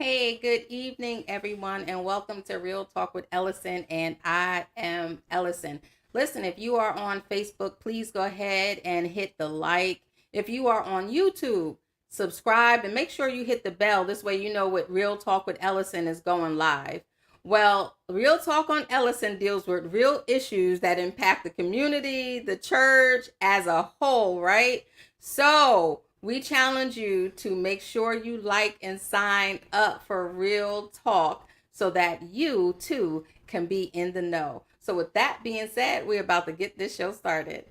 Hey, good evening, everyone, and welcome to Real Talk with Ellison. And I am Ellison. Listen, if you are on Facebook, please go ahead and hit the like. If you are on YouTube, subscribe and make sure you hit the bell. This way, you know what Real Talk with Ellison is going live. Well, Real Talk on Ellison deals with real issues that impact the community, the church as a whole, right? So, we challenge you to make sure you like and sign up for Real Talk so that you too can be in the know. So, with that being said, we're about to get this show started.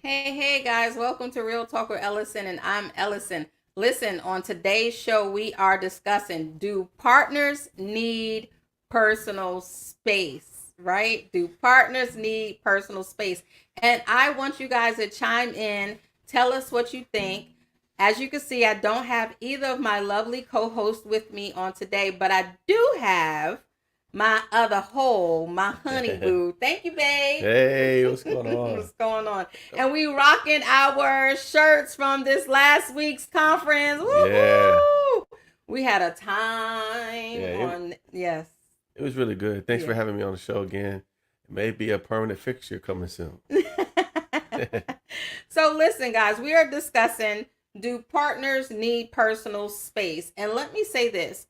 Hey guys, welcome to Real Talk with Ellison, and I'm Ellison. Listen, on today's show, we are discussing, do partners need personal space, right? Do partners need personal space? And I want you guys to chime in, tell us what you think. As you can see, I don't have either of my lovely co-hosts with me on today, but I do have my other whole, my honey boo. Thank you, babe. Hey, what's going on? What's going on? And we rocking our shirts from this last week's conference. Yeah, Woo-hoo! We had a time yeah, on, yes. it was really good. Thanks for Yeah. having me on the show again. It may be a permanent fixture coming soon. So listen, guys, we are discussing, do partners need personal space? And let me say this.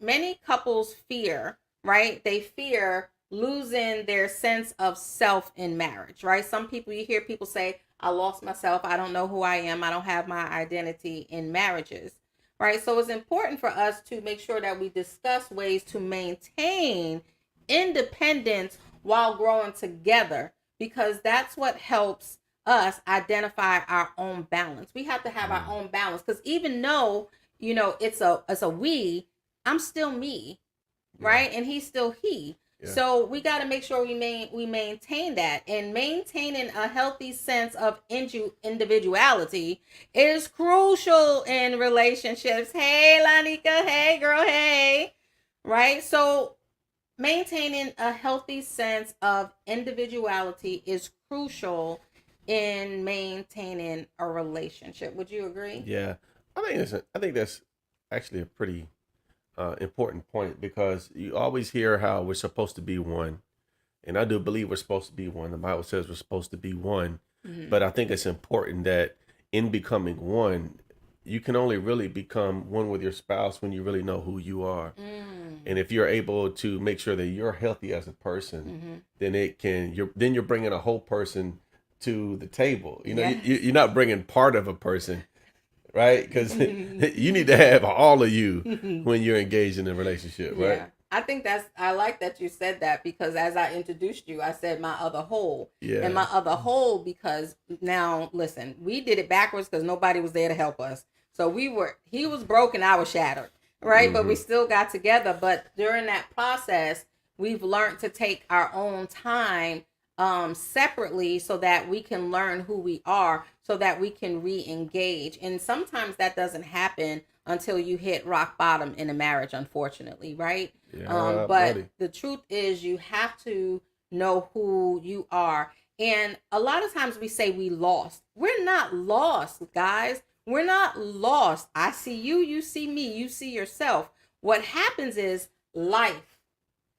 Many couples fear, right? They fear losing their sense of self in marriage, right? Some people, you hear people say, I lost myself. I don't know who I am. I don't have my identity in marriages, right? So it's important for us to make sure that we discuss ways to maintain independence while growing together, because that's what helps us identify our own balance. We have to have our Mm, own balance, because even though, it's a we, I'm still me, yeah, right? And he's still he. yeah. So we got to make sure we maintain that, and maintaining a healthy sense of individuality is crucial in relationships. Hey, Lanika. Hey, girl. Hey. Right? So maintaining a healthy sense of individuality is crucial in maintaining a relationship. Would you agree? Yeah. I think that's actually a pretty important point because you always hear how we're supposed to be one, and I do believe we're supposed to be one. The Bible says we're supposed to be one, Mm-hmm. but I think it's important that in becoming one, you can only really become one with your spouse when you really know who you are. Mm. And if you're able to make sure that you're healthy as a person, Mm-hmm. then you're bringing a whole person to the table. Yes. You're not bringing part of a person, right? Because you need to have all of you when you're engaged in a relationship, right? Yeah. I like that you said that, because as I introduced you, I said my other whole. And Yeah. my other whole, because now listen, we did it backwards because nobody was there to help us. So he was broken, I was shattered, right? But we Hmm. still got together. But during that process, we've learned to take our own time separately, so that we can learn who we are, so that we can re-engage. And sometimes that doesn't happen until you hit rock bottom in a marriage, unfortunately, right? Yeah, But buddy. the truth is, you have to know who you are. And a lot of times we say we lost. We're not lost, guys. We're not lost. I see you, you see me, you see yourself. What happens is life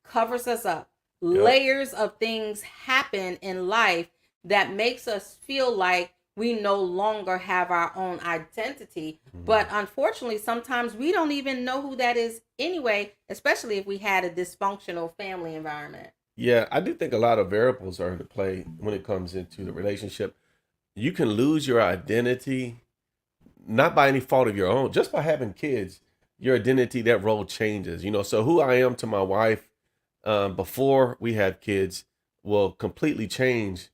covers us up. Yep. Layers of things happen in life that makes us feel like we no longer have our own identity. But Mhm. unfortunately, sometimes we don't even know who that is anyway, especially if we had a dysfunctional family environment. Yeah, I do think a lot of variables are into play when it comes into the relationship. You can lose your identity not by any fault of your own, just by having kids. Your identity, that role changes. So who I am to my wife before we have kids will completely change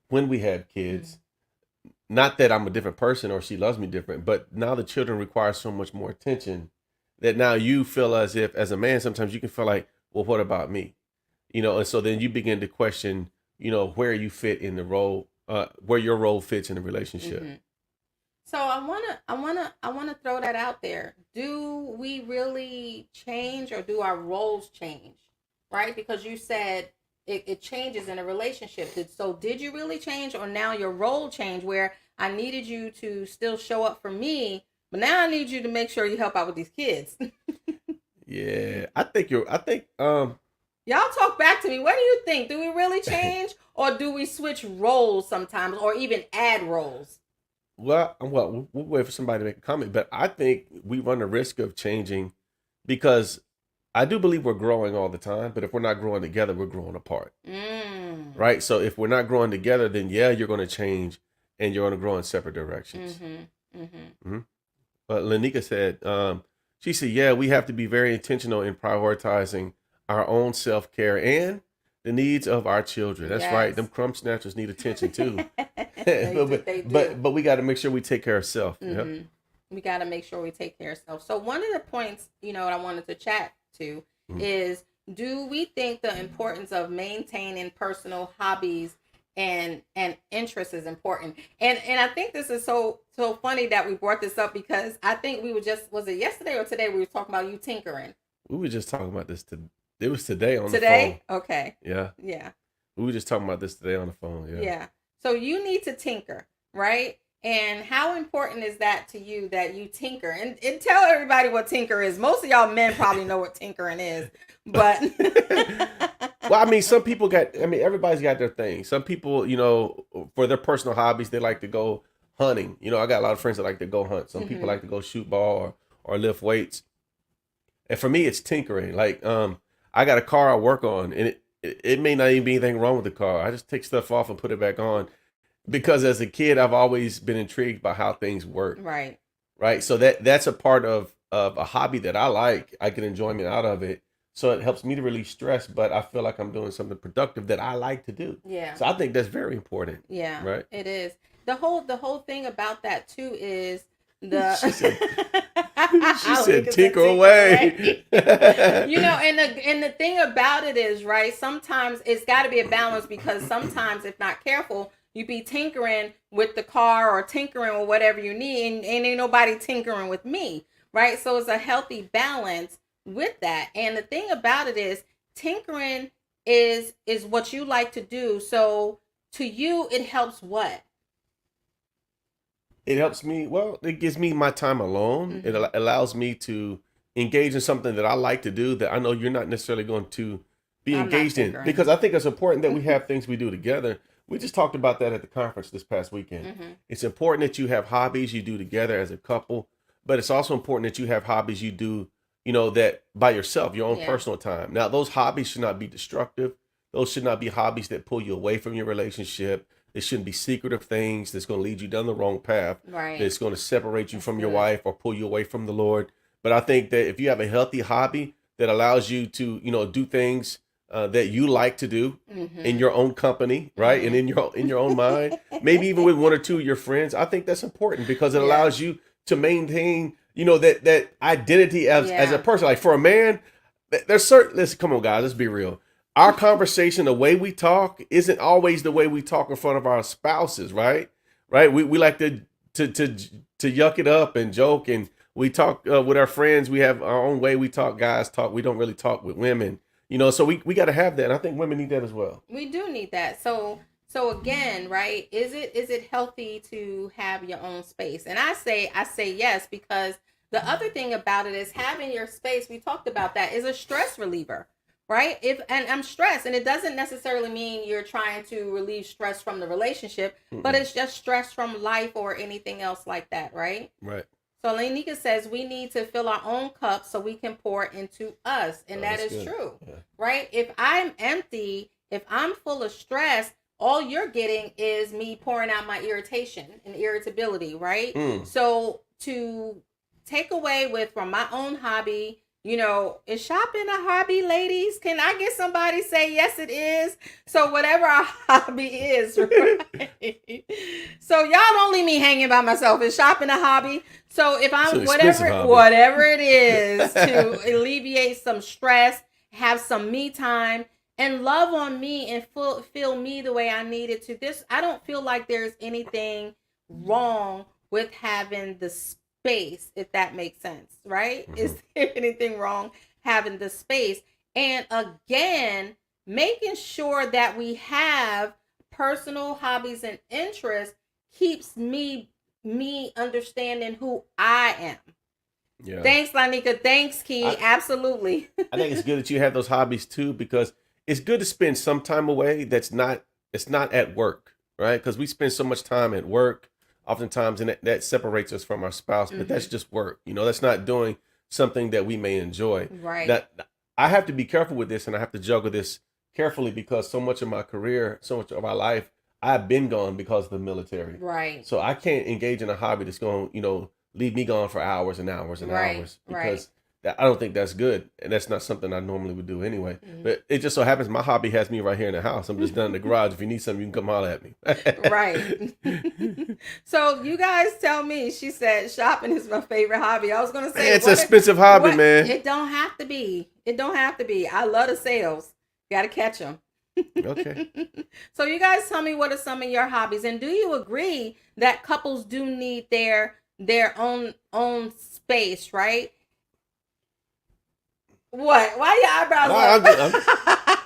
when we have kids. Not that I'm a different person or she loves me different, but now the children require so much more attention that now you feel as if, as a man, sometimes you can feel like, well, what about me? And so then you begin to question, where you fit in the role, where your role fits in the relationship. Mm-hmm. So I wanna throw that out there. Do we really change, or do our roles change? Right? Because you said it changes in a relationship. Did you really change, or now your role changed where I needed you to still show up for me, but now I need you to make sure you help out with these kids. Yeah, I think Y'all talk back to me. What do you think? Do we really change, or do we switch roles sometimes, or even add roles? we'll wait for somebody to make a comment, but I think we run the risk of changing because I do believe we're growing all the time, but if we're not growing together, we're growing apart. Mm. Right? So if we're not growing together, then yeah, you're going to change and you're going to grow in separate directions. Mm-hmm. Mm-hmm. Hmm. But Lanika said, she said, yeah, we have to be very intentional in prioritizing our own self-care and the needs of our children. That's right. Them Yes. crumb snatchers need attention too. They do. But we got to make sure we take care of self. Yep. Mm-hmm. We got to make sure we take care of ourselves. So one of the points, I wanted to chat to Mhm. is, do we think the importance of maintaining personal hobbies and interests is important? And I think this is so funny that we brought this up, because I think we were just, was it yesterday or today, we were talking about you tinkering. We were just talking about this it was today on the phone. Today? Okay. Yeah. Yeah. We were just talking about this today on the phone. Yeah. Yeah. So you need to tinker, right? And how important is that to you, that you tinker? And tell everybody what tinker is. Most of y'all men probably know what tinkering is, but Well, I mean, everybody's got their thing. Some people, for their personal hobbies, they like to go hunting. I got a lot of friends that like to go hunt. Some people like to go shoot ball or lift weights. And for me, it's tinkering. Like, I got a car I work on, and it may not even be anything wrong with the car. I just take stuff off and put it back on. Because as a kid, I've always been intrigued by how things work. right. Right. So that's a part of a hobby that I like. I get enjoyment out of it. So it helps me to release stress, but I feel like I'm doing something productive that I like to do. Yeah. So I think that's very important. Yeah. Right. It is. The whole thing about that too is the She said tinker away. And the thing about it is, right, sometimes it's got to be a balance, because sometimes, if not careful, you be tinkering with the car or tinkering with whatever you need, and ain't nobody tinkering with me, right? So it's a healthy balance with that. And the thing about it is, tinkering is what you like to do. So to you, it helps what? It helps me. Well, it gives me my time alone. It allows me to engage in something that I like to do that I know you're not necessarily going to be I'm not engaged in. tinkering. Because I think it's important that we have things we do together. We just talked about that at the conference this past weekend. It's important that you have hobbies you do together as a couple, but it's also important that you have hobbies you do, that by yourself, your own Yeah. personal time. Now, those hobbies should not be destructive. Those should not be hobbies that pull you away from your relationship. They shouldn't be secretive things that's going to lead you down the wrong path. Right. That's going to separate you That's from your good. wife or pull you away from the Lord. But I think that if you have a healthy hobby that allows you to, do things that you like to do in your own company, right? And in your own mind, maybe even with one or two of your friends, I think that's important because it allows you to maintain, that identity as a person. Like for a man, there's certain, listen, come on guys, let's be real. Our conversation, the way we talk, isn't always the way we talk in front of our spouses, right? Right? We like to yuck it up and joke, and we talk with our friends. We have our own way we talk. Guys talk. We don't really talk with women, So we got to have that. And I think women need that as well. We do need that. So again, right? Is it healthy to have your own space? And I say yes, because the other thing about it is having your space. We talked about that, is a stress reliever. Right? And I'm stressed, and it doesn't necessarily mean you're trying to relieve stress from the relationship, but it's just stress from life or anything else like that, right? Right. So Lanika says we need to fill our own cup so we can pour into us, and that is good. true, Yeah. right? If I'm empty, if I'm full of stress, all you're getting is me pouring out my irritation and irritability, right? So to take away from my own hobby, is shopping a hobby, ladies? Can I get somebody say yes, it is? So whatever our hobby is, right? So y'all don't leave me hanging by myself. Is shopping a hobby? So if It's an I'm expensive hobby. whatever it is to alleviate some stress, have some me time, and love on me and feel me the way I needed to. I don't feel like there's anything wrong with having the space, if that makes sense, right? Mm-hmm. Is there anything wrong having the space? And again, making sure that we have personal hobbies and interests keeps me understanding who I am. Yeah. Thanks, Lanika. Thanks, Key. Absolutely. I think it's good that you have those hobbies too, because it's good to spend some time away it's not at work, right? Because we spend so much time at work oftentimes, and that separates us from our spouse, but that's just work. That's not doing something that we may enjoy. Right. That I have to be careful with this, and I have to juggle this carefully, because so much of my career, so much of my life, I've been gone because of the military. Right. So I can't engage in a hobby that's going, leave me gone for hours and hours and hours, because I don't think that's good. And that's not something I normally would do anyway. Mm-hmm. But it just so happens my hobby has me right here in the house. I'm just down in the garage. If you need something, you can come holler at me. Right. So you guys tell me. She said shopping is my favorite hobby. I was going to say. It's an expensive hobby, man. It don't have to be. It don't have to be. I love the sales. Got to catch them. Okay. So you guys tell me, what are some of your hobbies? And do you agree that couples do need their own space, right? What? Why your eyebrows up?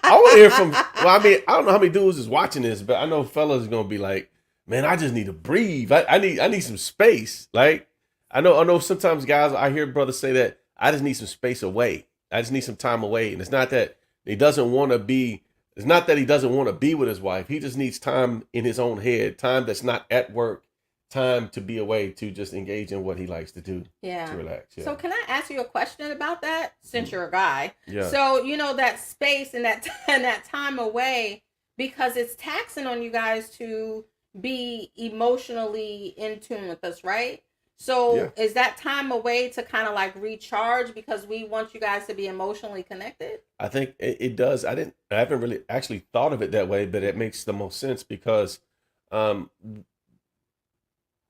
I want to hear from. Well, I mean, I don't know how many dudes is watching this, but I know fellas are gonna be like, "Man, I just need to breathe. I need some space." Like, I know. Sometimes guys, I hear brothers say that I just need some space away. I just need some time away, and it's not that he doesn't want to be. It's not that he doesn't want to be with his wife. He just needs time in his own head, time that's not at work. Time to be away, to just engage in what he likes to do. Yeah. To relax. Yeah. So can I ask you a question about that, since you're a guy? Yeah. So that space and that time away, because it's taxing on you guys to be emotionally in tune with us, right? So is that time away to kind of like recharge, because we want you guys to be emotionally connected? I think it does. I haven't really actually thought of it that way, but it makes the most sense, because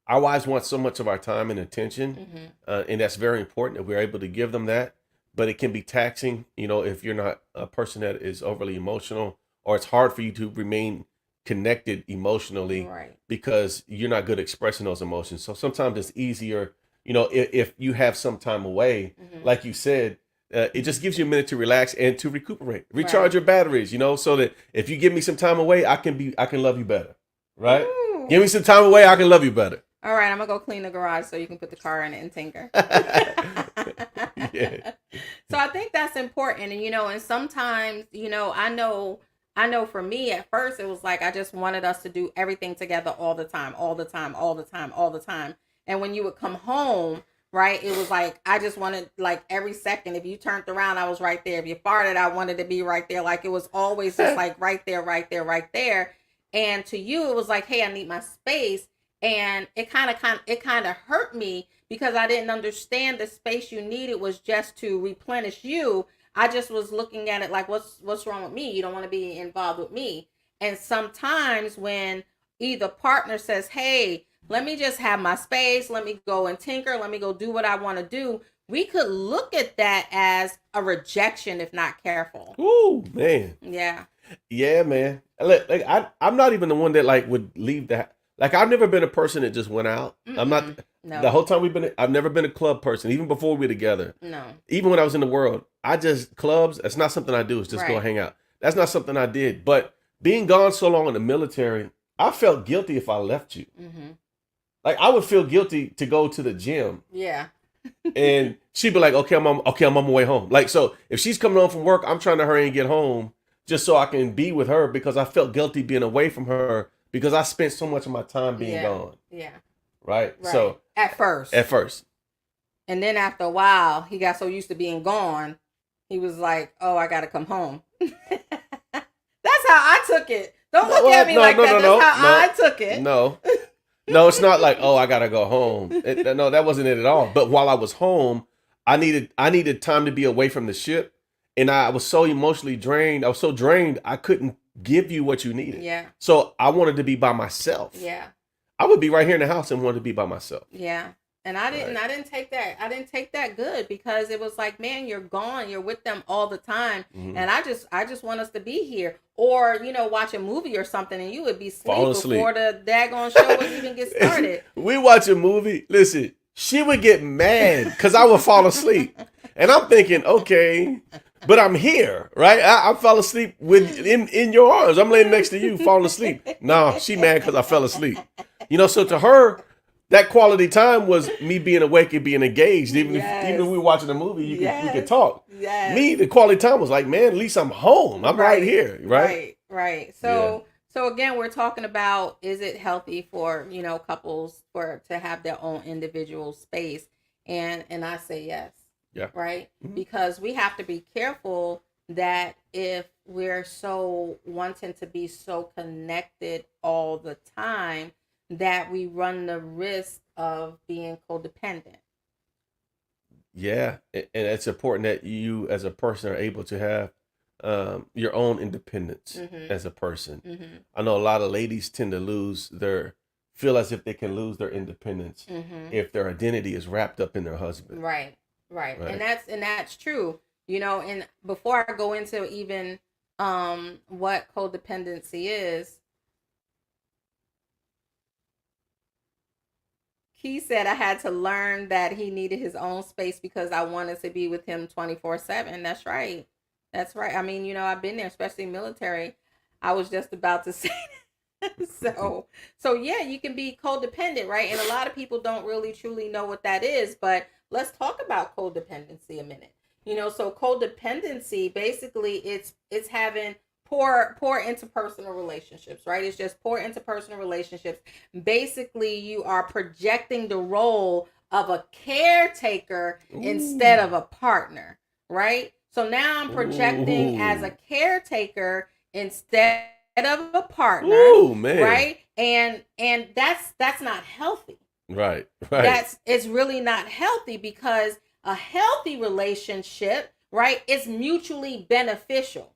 our wives want so much of our time and attention, and that's very important that we're able to give them that. But it can be taxing, if you're not a person that is overly emotional, or it's hard for you to remain connected emotionally, right, because you're not good at expressing those emotions. So sometimes it's easier, if you have some time away, like you said, it just gives you a minute to relax and to recuperate, recharge your batteries, so that if you give me some time away, I can love you better, right? Ooh. Give me some time away, I can love you better. All right, I'm going to go clean the garage so you can put the car in it and tinker. Yeah. So I think that's important. And, and sometimes, I know for me at first, it was like I just wanted us to do everything together all the time. And when you would come home, right, it was like I just wanted, like, every second. If you turned around, I was right there. If you farted, I wanted to be right there. Like, it was always just like right there. And to you, it was like, hey, I need my space. And it kind of hurt me, because I didn't understand the space you needed was just to replenish you. I just was looking at it like, what's wrong with me? You don't want to be involved with me. And sometimes when either partner says, hey, let me just have my space, let me go and tinker, let me go do what I want to do, we could look at that as a rejection if not careful. Ooh, man. Yeah. Yeah, man. Like I'm not even the one that like would leave the. Like, I've never been a person that just went out. I'm not. No. The whole time I've never been a club person, even before we were together. No. Even when I was in the world, clubs, that's not something I do. It's just go hang out. That's not something I did. But being gone so long in the military, I felt guilty if I left you. Mm-hmm. Like, I would feel guilty to go to the gym. Yeah. And she'd be like, I'm on my way home. Like, so if she's coming home from work, I'm trying to hurry and get home just so I can be with her, because I felt guilty being away from her, because I spent so much of my time being gone. Yeah. Right? So At first. And then after a while, he got so used to being gone, he was like, oh, I got to come home. That's how I took it. Don't look at me like that. That's how I took it. No, it's not like, oh, I got to go home. No, that wasn't it at all. But while I was home, I needed time to be away from the ship, and I was so emotionally drained. I was so drained I couldn't give you what you needed. Yeah. So I wanted to be by myself. Yeah. I would be right here in the house and wanted to be by myself. Yeah. And I didn't take that good, because it was like, man, you're gone. You're with them all the time. Mhm. And I just want us to be here. Or, watch a movie or something, and you would be Fall asleep asleep. before the daggone show would even get started. We watch a movie. Listen, she would get mad because I would fall asleep. And I'm thinking, okay, but I'm here, right? I fell asleep in your arms. I'm laying next to you, falling asleep. No, she mad because I fell asleep. So to her, that quality time was me being awake and being engaged. Even if we were watching a movie, we could talk. Yes. Me, the quality time was like, man, at least I'm home. I'm right here, right? Right. So again, we're talking about, is it healthy for couples to have their own individual space? And I say yes. Yeah. Right. Mhm. Because we have to be careful that if we're so wanting to be so connected all the time, that we run the risk of being codependent. Yeah, and it's important that you, as a person, are able to have your own independence as a person. Mm-hmm. I know a lot of ladies tend to feel as if they can lose their independence if their identity is wrapped up in their husband. Right. And that's true. And before I go into even what codependency is, he said I had to learn that he needed his own space because I wanted to be with him 24/7. That's right. I mean, I've been there, especially military. I was just about to say so yeah, you can be codependent, right? And a lot of people don't really truly know what that is, but let's talk about codependency a minute. So codependency, basically it's having poor interpersonal relationships, right? It's just poor interpersonal relationships. Basically, you are projecting the role of a caretaker instead of a partner, right? So now I'm projecting as a caretaker instead of a partner. Ooh, man. Right? And that's not healthy. Right. It's really not healthy, because a healthy relationship, right, is mutually beneficial.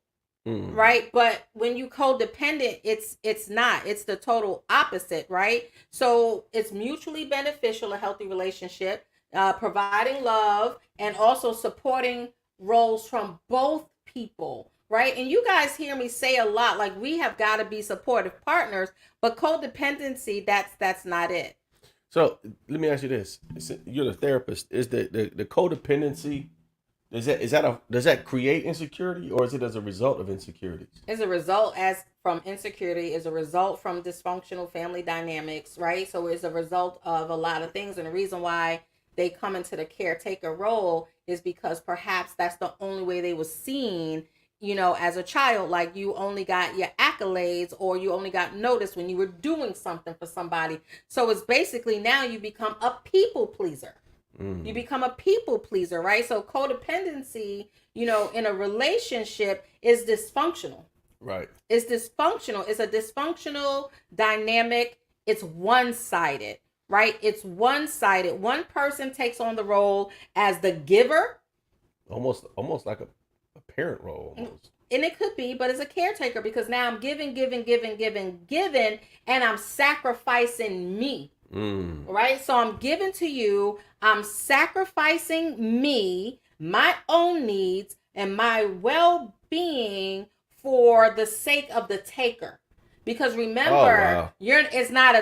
Right? But when you codependent, it's not. It's the total opposite, right? So it's mutually beneficial, a healthy relationship, providing love and also supporting roles from both people, right? And you guys hear me say a lot, like, we have got to be supportive partners, but codependency, that's not it. So let me ask you this: you're the therapist. Is the codependency? Does that create insecurity, or is it as a result of insecurities? As a result, from insecurity, is a result from dysfunctional family dynamics, right? So it's a result of a lot of things, and the reason why they come into the caretaker role is because perhaps that's the only way they were seen, as a child. Like, you only got your accolades, or you only got noticed when you were doing something for somebody. So it's basically, now you become a people pleaser. You become a people pleaser, right? So codependency, in a relationship is dysfunctional. Right. It's dysfunctional. It's a dysfunctional dynamic. It's one-sided, right? It's one-sided. One person takes on the role as the giver. Almost like a parent role, almost. And it could be, but it's a caretaker, because now I'm giving, and I'm sacrificing me. Right? So I'm giving to you, I'm sacrificing me, my own needs, and my well-being for the sake of the taker. Because remember, it's not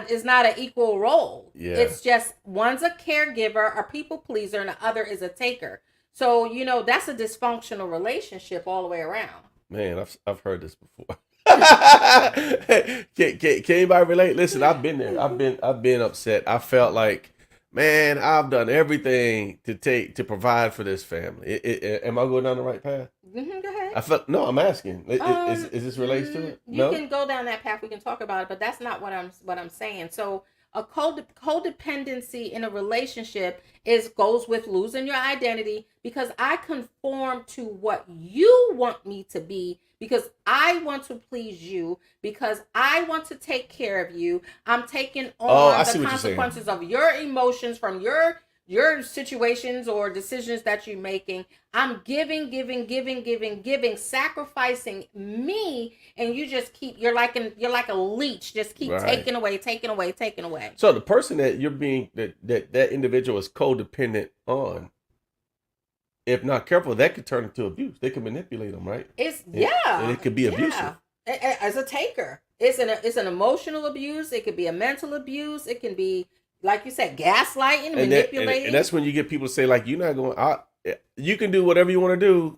an equal role. Yeah. It's just, one's a caregiver, a people pleaser, and the other is a taker. So, that's a dysfunctional relationship all the way around. Man, I've heard this before. Can anybody relate? Listen, I've been there. I've been upset. I felt like, man, I've done everything to provide for this family. Am I going down the right path? Go ahead. I'm asking. Is this related to it? You can go down that path. We can talk about it, but that's not what I'm saying. So a codependency in a relationship goes with losing your identity, because I conform to what you want me to be, because I want to please you, because I want to take care of you. I'm taking on the consequences of your emotions from your your situations or decisions that you're making. I'm giving, sacrificing me, and you just keep. You're like a leech, just keep Right. taking away, taking away, taking away. So the person that you're being that individual is codependent on, if not careful, that could turn into abuse. They can manipulate them, right? And it could be abusive. As a taker, it's an emotional abuse. It could be a mental abuse. It can be, like you said, gaslighting, manipulating. And that's when you get people to say, like, you're not going. You can do whatever you want to do.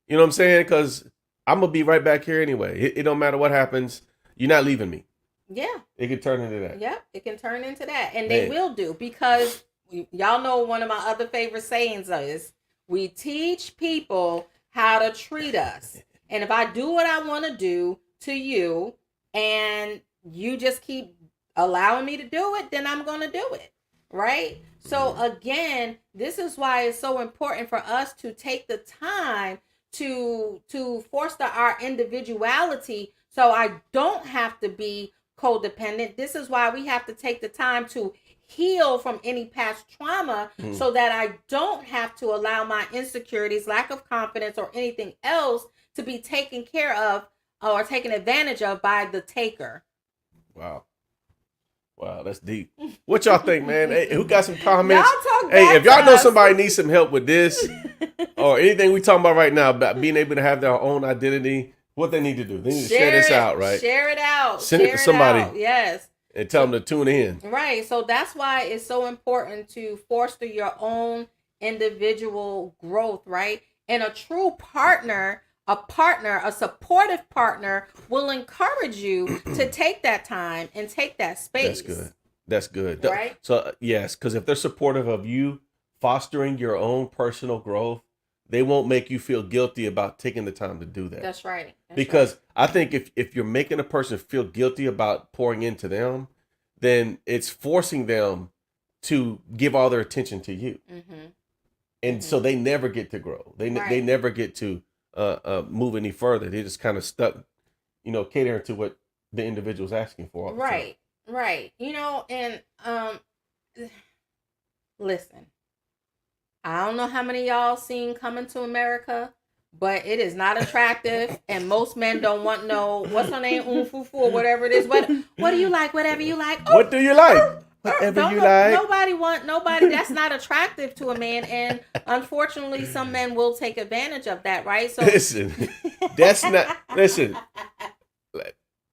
You know what I'm saying? Because I'm gonna be right back here anyway. It don't matter what happens. You're not leaving me. Yeah. It can turn into that. Yep, it can turn into that, and they will do, because y'all know one of my other favorite sayings is, we teach people how to treat us. And if I do what I want to do to you and you just keep allowing me to do it, then I'm going to do it. Right? So again, this is why it's so important for us to take the time to foster our individuality, so I don't have to be codependent. This is why we have to take the time to heal from any past trauma, so that I don't have to allow my insecurities, lack of confidence, or anything else to be taken care of or taken advantage of by the taker. Wow, that's deep. What y'all think, man? Hey, who got some comments? Y'all hey, if y'all know somebody needs some help with this or anything we talking about right now about being able to have their own identity, what they need to do? They need to share this out, right? Share it out. Send it to somebody. Yes. And tell them to tune in. Right. So that's why it's so important to foster your own individual growth, right? And a true partner, a supportive partner, will encourage you to take that time and take that space. That's good. Right? So, yes, because if they're supportive of you fostering your own personal growth, they won't make you feel guilty about taking the time to do that. That's right. Because I think if you're making a person feel guilty about pouring into them, then it's forcing them to give all their attention to you. And so they never get to grow. They never get to move any further. They're just kind of stuck, catering to what the individual's asking for. Right. And listen, I don't know how many of y'all seen Coming to America, but it is not attractive, and most men don't want no, what's her name, Umfufu or whatever it is. What do you like? Whatever you like. Oh, what do you like? Whatever you like. Nobody. That's not attractive to a man, and unfortunately, some men will take advantage of that, right? So listen, that's not.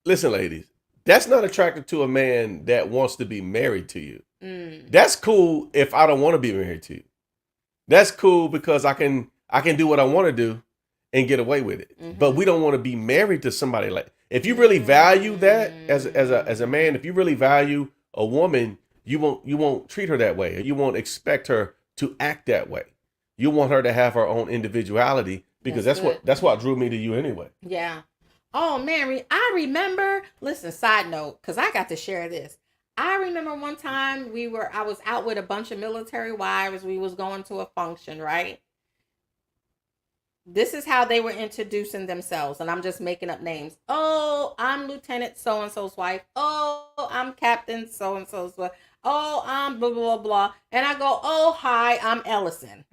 Listen, ladies. That's not attractive to a man that wants to be married to you. That's cool if I don't want to be married to you. That's cool because I can do what I want to do and get away with it. But we don't want to be married to somebody like. If you really value that as a man, if you really value a woman, you won't treat her that way. You won't expect her to act that way. You want her to have her own individuality, because that's what drew me to you anyway. Yeah. Oh man, I remember. Listen, side note, because I got to share this. I remember one time I was out with a bunch of military wives. We was going to a function, right? This is how they were introducing themselves, and I'm just making up names. Oh, I'm Lieutenant so-and-so's wife. Oh, I'm Captain so-and-so's wife. Oh, I'm blah, blah, blah. And I go, oh, hi, I'm Ellasin.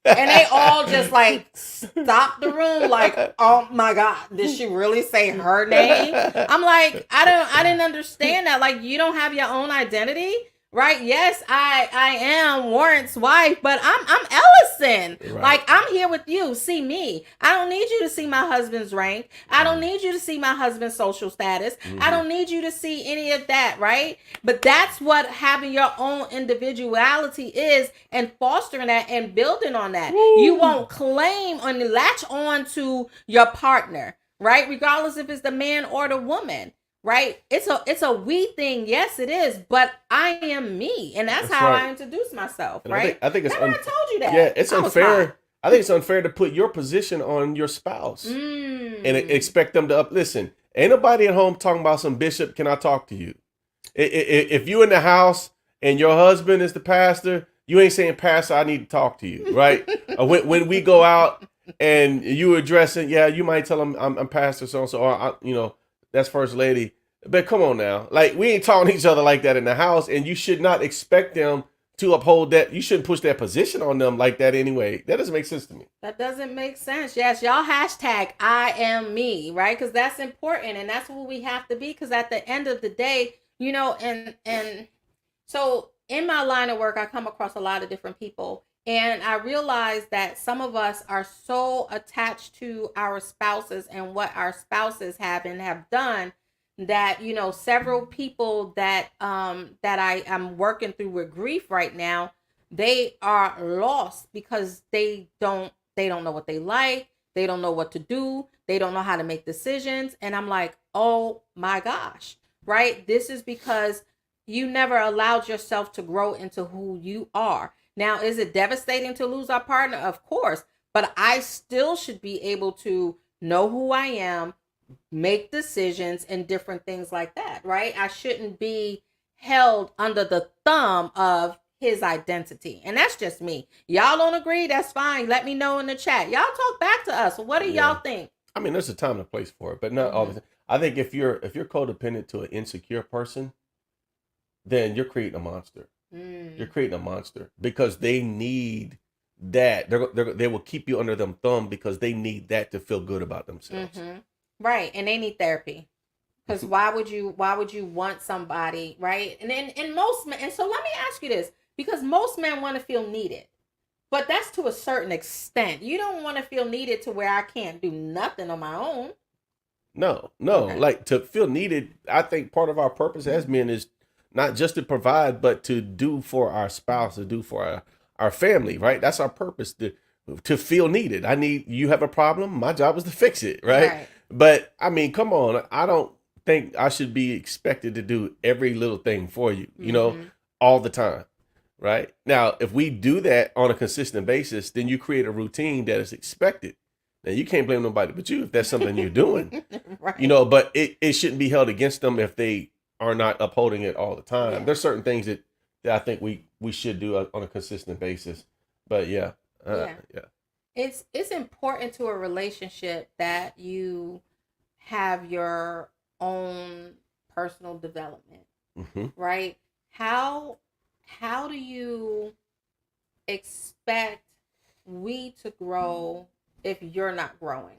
And they all just like stopped the room like, oh my God, did she really say her name? I'm like, I didn't understand that. Like, you don't have your own identity? Right? Yes, I am Warrant's wife, but I'm Ellasin. Right. Like, I'm here with you. See me. I don't need you to see my husband's rank. I don't need you to see my husband's social status. I don't need you to see any of that, right? But that's what having your own individuality is, and fostering that and building on that. You won't claim and latch on to your partner, right? Regardless if it's the man or the woman. Right? It's a we thing. Yes, it is. But I am me. And that's how right. I introduce myself. And right? I think it's I told you that. Yeah, it's unfair. I think it's unfair to put your position on your spouse and expect them to listen. Ain't nobody at home talking about some bishop. Can I talk to you? If you in the house and your husband is the pastor, you ain't saying, Pastor, I need to talk to you. Right? when we go out and you addressing, you might tell them I'm Pastor so-and-so, or that's First Lady. But come on now. Like, we ain't talking to each other like that in the house, and you should not expect them to uphold that. You shouldn't push that position on them like that anyway. That doesn't make sense to me. That doesn't make sense. Yes, y'all hashtag I am me, right? Because that's important, and that's what we have to be. Because at the end of the day, and so in my line of work, I come across a lot of different people, and I realize that some of us are so attached to our spouses and what our spouses have and have done that several people that I am working through with grief right now, they are lost because they don't know what they like, they don't know what to do, they don't know how to make decisions, and I'm like, oh my gosh, right? This is because you never allowed yourself to grow into who you are. Now, is it devastating to lose our partner? Of course, but I still should be able to know who I am, make decisions and different things like that, right? I shouldn't be held under the thumb of his identity. And that's just me. Y'all don't agree? That's fine. Let me know in the chat. Y'all talk back to us. What do Yeah. y'all think? I mean, there's a time and a place for it, but not all the time. I think if you're codependent to an insecure person, then you're creating a monster. You're creating a monster because they need that. They will keep you under them thumb because they need that to feel good about themselves. Right, and they need therapy. Because why would you want somebody, right? And most men, and so let me ask you this, because most men want to feel needed. But that's to a certain extent. You don't want to feel needed to where I can't do nothing on my own. No. Okay. Like, to feel needed, I think part of our purpose as men is not just to provide, but to do for our spouse, to do for our family, right? That's our purpose, to feel needed. You have a problem, my job is to fix it, right? But I mean, come on, I don't think I should be expected to do every little thing for you, all the time, right? Now, if we do that on a consistent basis, then you create a routine that is expected. Now, you can't blame nobody but you if that's something you're doing, Right. but it shouldn't be held against them if they are not upholding it all the time. Yeah. There's certain things that I think we should do on a consistent basis. But yeah. It's important to a relationship that you have your own personal development, right? How do you expect we to grow if you're not growing?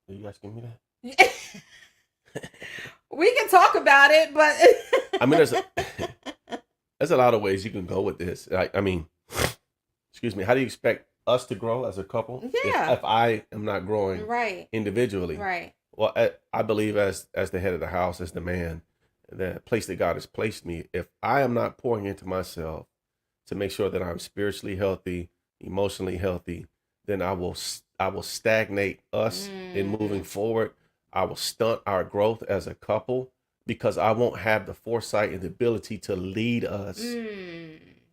Are you asking me that? We can talk about it, but I mean, there's a lot of ways you can go with this. I mean, excuse me. How do you expect us to grow as a couple? Yeah. If I am not growing individually, right. Well, I believe as the head of the house, as the man, the place that God has placed me, if I am not pouring into myself to make sure that I'm spiritually healthy, emotionally healthy, then I will stagnate us in moving forward. I will stunt our growth as a couple because I won't have the foresight and the ability to lead us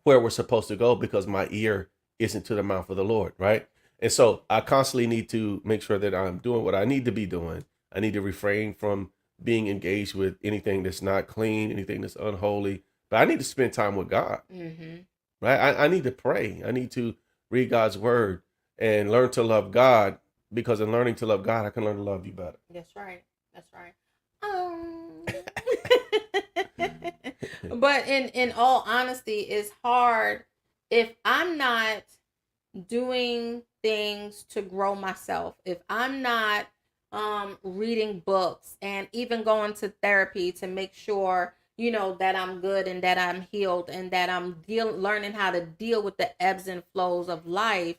where we're supposed to go because my ear isn't to the mouth of the Lord, right? And so I constantly need to make sure that I'm doing what I need to be doing. I need to refrain from being engaged with anything that's not clean, anything that's unholy. But I need to spend time with God, right? I need to pray. I need to read God's word and learn to love God, because in learning to love God, I can learn to love you better. That's right. But in all honesty, it's hard if I'm not doing things to grow myself, if I'm not reading books and even going to therapy to make sure that I'm good and that I'm healed and that I'm learning how to deal with the ebbs and flows of life,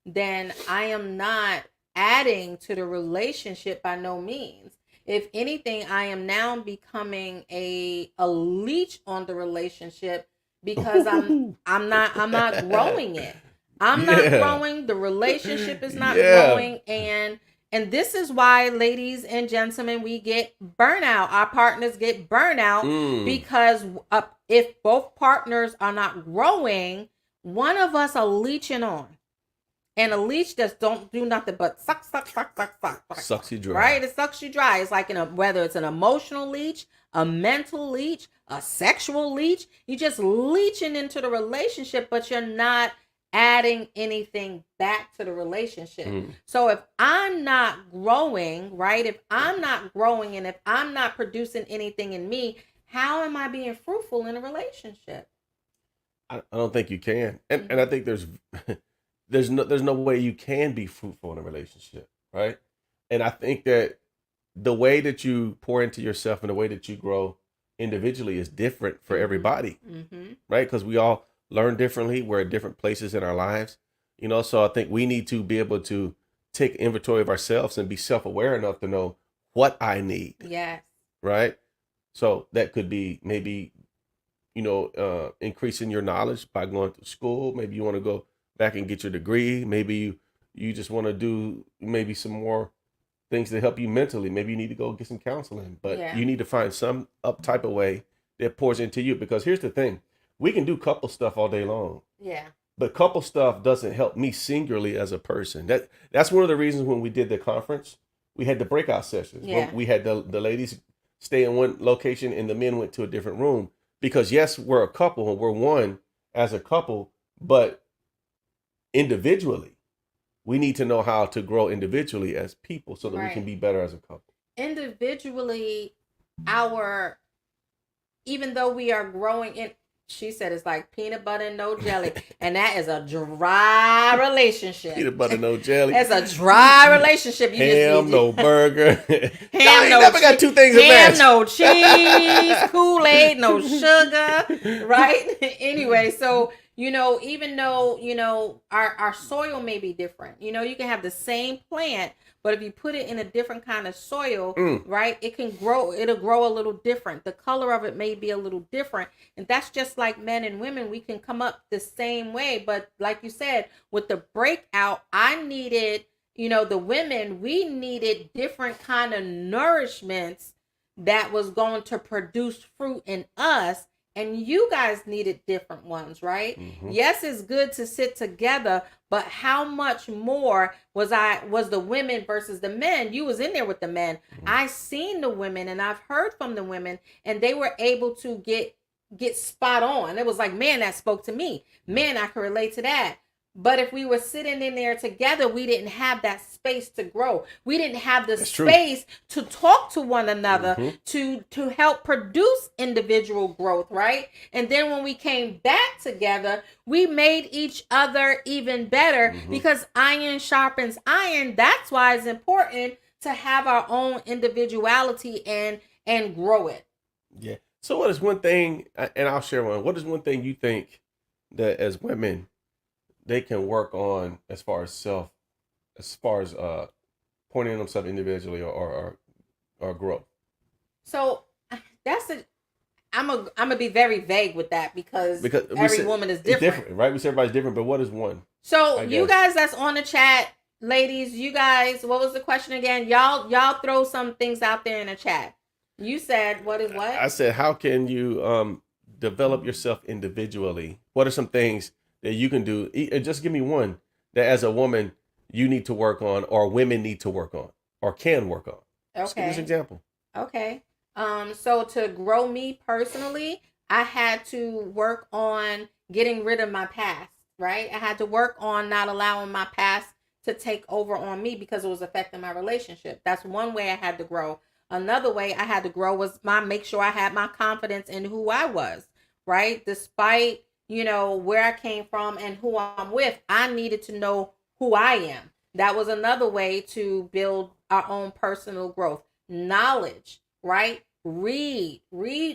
then I am not adding to the relationship by no means. If anything, I am now becoming a leech on the relationship because I'm not growing it. I'm not growing. The relationship is not growing, and this is why, ladies and gentlemen, we get burnout. Our partners get burnout because if both partners are not growing, one of us are leeching on. And a leech just don't do nothing but suck. Sucks you dry. Right? It sucks you dry. It's like whether it's an emotional leech, a mental leech, a sexual leech, you're just leeching into the relationship, but you're not adding anything back to the relationship. Mm. So if I'm not growing, right? If I'm not growing and if I'm not producing anything in me, how am I being fruitful in a relationship? I don't think you can, and I think there's no way you can be fruitful in a relationship, right? And I think that the way that you pour into yourself and the way that you grow individually is different for everybody, right? Because we all learn differently. We're at different places in our lives, So I think we need to be able to take inventory of ourselves and be self-aware enough to know what I need. Yes. Right. So that could be maybe, increasing your knowledge by going to school. Maybe you want to go back and get your degree. Maybe you just want to do maybe some more things to help you mentally. Maybe you need to go get some counseling, but you need to find some type of way that pours into you. Because here's the thing, we can do couple stuff all day long. Yeah. But couple stuff doesn't help me singularly as a person. That's one of the reasons when we did the conference, we had the breakout sessions. Yeah. We had the ladies stay in one location and the men went to a different room. Because yes, we're a couple and we're one as a couple, but individually, we need to know how to grow individually as people so that we can be better as a couple. Individually, even though we are growing in, she said it's like peanut butter and no jelly. And that is a dry relationship. Peanut butter, no jelly. It's a dry relationship. Ham, no burger. Ham, no never got two things in Ham, no cheese. Kool-Aid, no sugar. Right? Anyway, so, even though, our soil may be different. You can have the same plant, but if you put it in a different kind of soil, right, it'll grow a little different. The color of it may be a little different. And that's just like men and women. We can come up the same way. But like you said, with the breakout, I needed, the women, we needed different kind of nourishments that was going to produce fruit in us. And you guys needed different ones, right? Mm-hmm. Yes, it's good to sit together, but how much more was the women versus the men? You was in there with the men. Mm-hmm. I seen the women and I've heard from the women, and they were able to get spot on. It was like, man, that spoke to me. Man, I can relate to that. But if we were sitting in there together, we didn't have that space to grow. We didn't have the space to talk to one another, to help produce individual growth, right? And then when we came back together, we made each other even better because iron sharpens iron. That's why it's important to have our own individuality and grow it. Yeah. So what is one thing, and I'll share one, what is one thing you think that as women they can work on as far as pointing themselves individually or growth? So I'm gonna be very vague with that because every woman is different, right? We say everybody's different, but what is one? So you guys that's on the chat, ladies, you guys, what was the question again? Y'all throw some things out there in the chat. You said what is what? I said, how can you develop yourself individually? What are some things that you can do? Just give me one that as a woman you need to work on, or women need to work on, or can work on. Okay. Just give me an example. Okay. So to grow me personally, I had to work on getting rid of my past, right? I had to work on not allowing my past to take over on me because it was affecting my relationship. That's one way I had to grow. Another way I had to grow was make sure I had my confidence in who I was, right? Despite where I came from and who I'm with, I needed to know who I am. That was another way to build our own personal growth. Knowledge, right? Read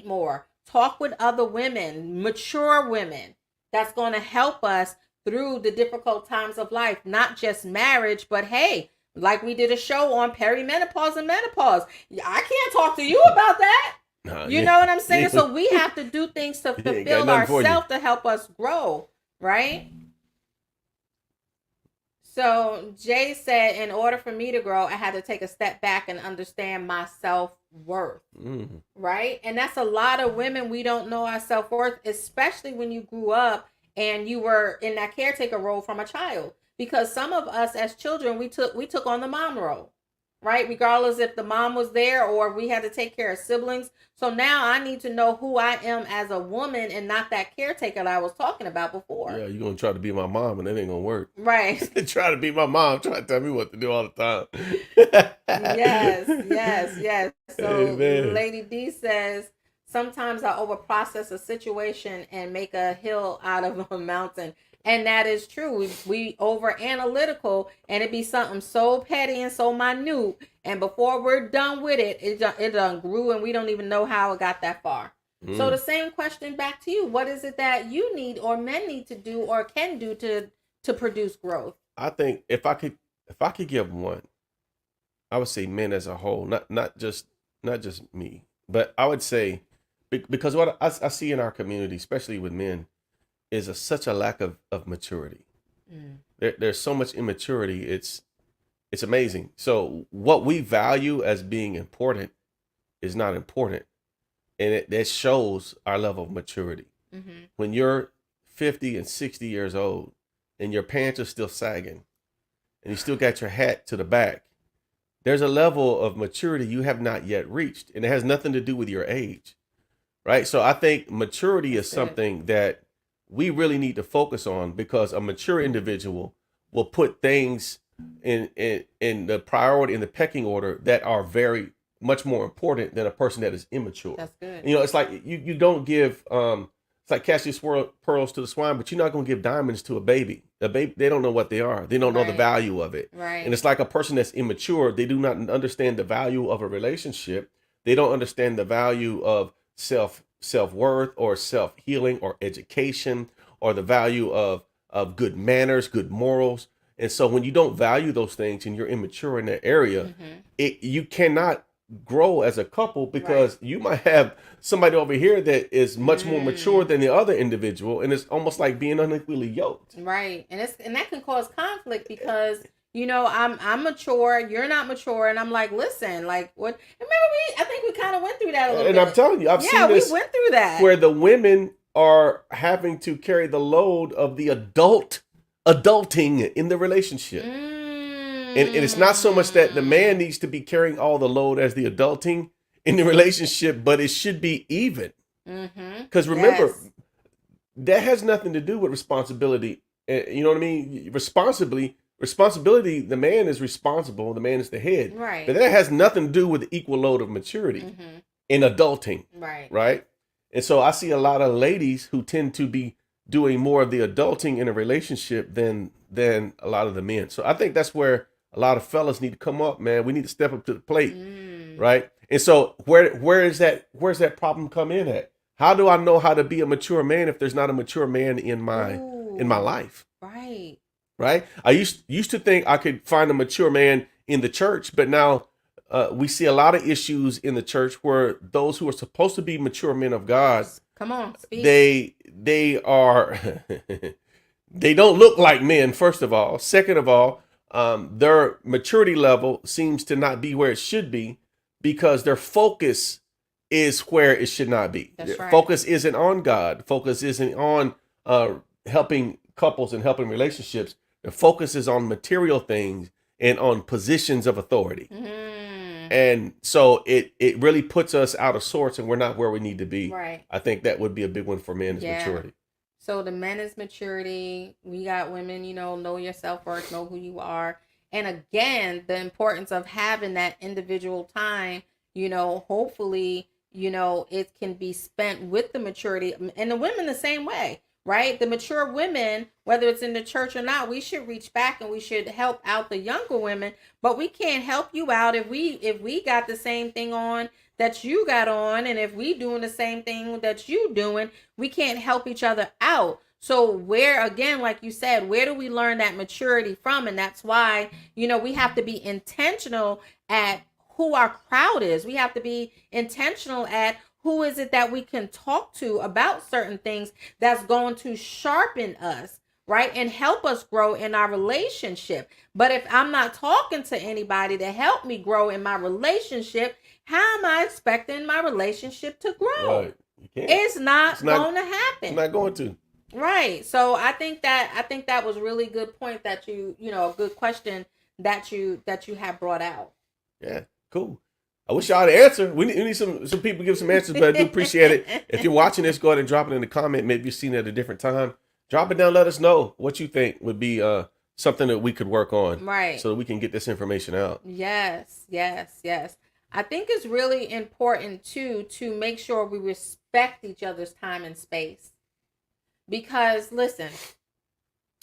more, talk with other women, mature women. That's going to help us through the difficult times of life, not just marriage, but hey, like we did a show on perimenopause and menopause. I can't talk to you about that. You know what I'm saying? So we have to do things to fulfill ourselves to help us grow, right? So Jay said, in order for me to grow, I had to take a step back and understand my self-worth, right? And that's a lot of women, we don't know our self-worth, especially when you grew up and you were in that caretaker role from a child. Because some of us as children, we took on the mom role, right? Regardless if the mom was there or we had to take care of siblings. So now I need to know who I am as a woman and not that caretaker that I was talking about before. Yeah, you're gonna try to be my mom, and that ain't gonna work. Right. Try to be my mom, try to tell me what to do all the time. Yes. So Amen. Lady D says, sometimes I overprocess a situation and make a hill out of a mountain. And that is true. We over analytical, and it be something so petty and so minute. And before we're done with it, it done grew, and we don't even know how it got that far. So the same question back to you: what is it that you need, or men need to do, or can do to produce growth? I think if I could give one, I would say men as a whole, not just me, but I would say because what I see in our community, especially with men, is such a lack of maturity. There's so much immaturity. It's amazing. So what we value as being important is not important, and that shows our level of maturity. When you're 50 and 60 years old and your pants are still sagging and you still got your hat to the back, there's a level of maturity you have not yet reached, and it has nothing to do with your age, right? So I think maturity is something that we really need to focus on, because a mature individual will put things in the priority, in the pecking order, that are very much more important than a person that is immature. That's good. You know, it's like you don't give it's like casting pearls to the swine, but you're not going to give diamonds to a baby. A baby, they don't know what they are. They don't know the value of it. Right. And it's like a person that's immature. They do not understand the value of a relationship. They don't understand the value of self-worth, or self-healing, or education, or the value of good manners, good morals. And so when you don't value those things and you're immature in that area, you cannot grow as a couple, because you might have somebody over here that is much more mature than the other individual, and it's almost like being unequally yoked. Right. And that can cause conflict, because I'm mature, you're not mature, and I'm like, listen, like, what? Remember, I think we kind of went through that a little bit. And I'm telling you, I've seen this. We went through that, where the women are having to carry the load of the adulting in the relationship. And it's not so much that the man needs to be carrying all the load as the adulting in the relationship, but it should be even. Because remember, that has nothing to do with responsibility. You know what I mean? Responsibility, the man is responsible, the man is the head. Right. But that has nothing to do with the equal load of maturity in adulting. Right. And so I see a lot of ladies who tend to be doing more of the adulting in a relationship than a lot of the men. So I think that's where a lot of fellas need to come up, man. We need to step up to the plate, right? And so where's that problem come in at? How do I know how to be a mature man if there's not a mature man in my life? Right. I used to think I could find a mature man in the church, but now we see a lot of issues in the church where those who are supposed to be mature men of God, come on, speak. they are they don't look like men, first of all. Second of all, their maturity level seems to not be where it should be, because their focus is where it should not be. That's right. Focus isn't on God. Focus isn't on helping couples and helping relationships. The focus is on material things and on positions of authority. And so it really puts us out of sorts, and we're not where we need to be. Right. I think that would be a big one for men, is maturity. So the men is maturity. We got women, know your self-worth, know who you are. And again, the importance of having that individual time, hopefully, it can be spent with the maturity, and the women the same way, right? The mature women, whether it's in the church or not, we should reach back and we should help out the younger women, but we can't help you out if we got the same thing on that you got on, and if we doing the same thing that you doing, we can't help each other out. So where, again, like you said, where do we learn that maturity from? And that's why, we have to be intentional at who our crowd is. We have to be intentional at who is it that we can talk to about certain things that's going to sharpen us, right? And help us grow in our relationship. But if I'm not talking to anybody to help me grow in my relationship, how am I expecting my relationship to grow? Right. You can't. It's not going to happen. It's not going to. Right. So I think that was really good point that a good question that you have brought out. Yeah, cool. I wish y'all had an answer. We need some people give some answers, but I do appreciate it. If you're watching this, go ahead and drop it in the comment. Maybe you've seen it at a different time. Drop it down. Let us know what you think would be something that we could work on, Right. so that we can get this information out. Yes, yes, yes. I think it's really important too to make sure we respect each other's time and space. Because listen,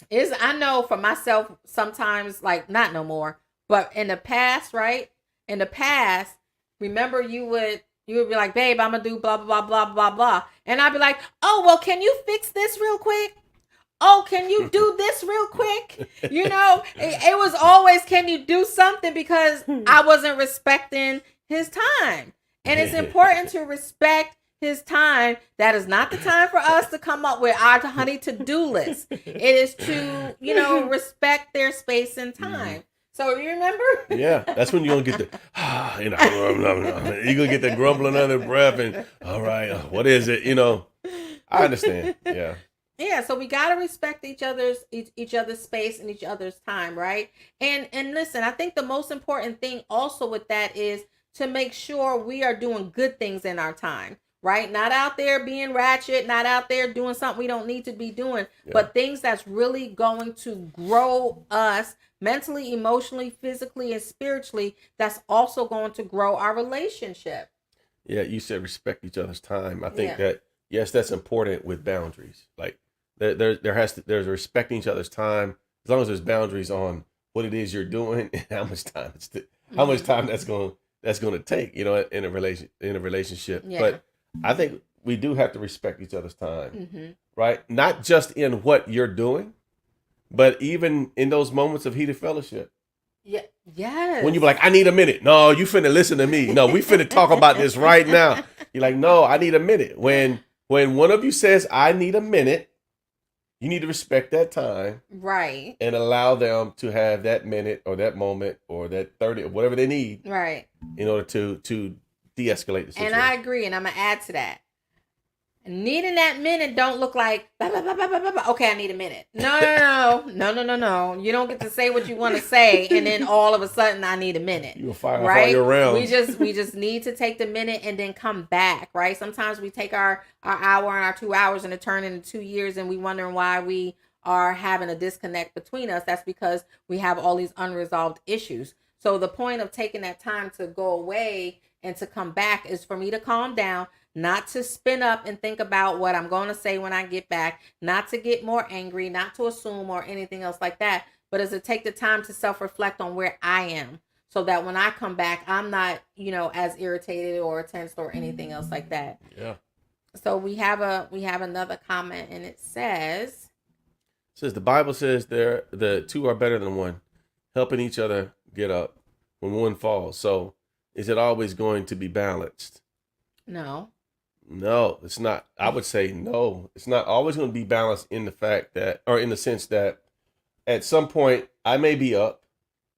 I know for myself sometimes, like, not no more, but in the past, right? In the past, remember you would be like, babe, I'm gonna do blah blah blah blah blah blah. And I'd be like, oh well, can you fix this real quick? Oh, can you do this real quick? It was always, can you do something, because I wasn't respecting his time. And it's important to respect his time. That is not the time for us to come up with our honey to-do list. It is to, respect their space and time. So you remember? Yeah, that's when you're going to get the, you're going to get the grumbling under the breath and, all right, what is it? I understand. Yeah. Yeah, so we gotta respect each other's space and each other's time, right? And listen, I think the most important thing also with that is to make sure we are doing good things in our time, right? Not out there being ratchet, not out there doing something we don't need to be doing, but things that's really going to grow us mentally, emotionally, physically, and spiritually. That's also going to grow our relationship. Yeah, you said respect each other's time. I think that, yes, that's important with boundaries. Like, there's respecting each other's time, as long as there's boundaries on what it is you're doing and how much time that's going to take, in a relationship. Yeah. But I think we do have to respect each other's time, right? Not just in what you're doing, but even in those moments of heated fellowship. Yeah. Yes. When you be like, I need a minute. No, you finna listen to me. No, we finna talk about this right now. You're like, no, I need a minute. When one of you says, I need a minute, you need to respect that time. Right. And allow them to have that minute or that moment or that 30 or whatever they need. Right. In order to de-escalate the situation. And I agree, and I'm going to add to that. Needing that minute don't look like, bah, bah, bah, bah, bah, bah. Okay, I need a minute. No. You don't get to say what you want to say, and then all of a sudden, I need a minute. You'll fire off all your rounds. We just need to take the minute and then come back, right? Sometimes we take our hour and our 2 hours and it turn into 2 years, and we wondering why we are having a disconnect between us. That's because we have all these unresolved issues. So the point of taking that time to go away and to come back is for me to calm down, not to spin up and think about what I'm going to say when I get back, not to get more angry, not to assume or anything else like that, but is to take the time to self-reflect on where I am, so that when I come back, I'm not, as irritated or tensed or anything else like that. Yeah. So we have another comment, and it says the Bible says the two are better than one, helping each other get up when one falls. So is it always going to be balanced? No, it's not. I would say no. It's not always going to be balanced in the fact that, or in the sense that at some point I may be up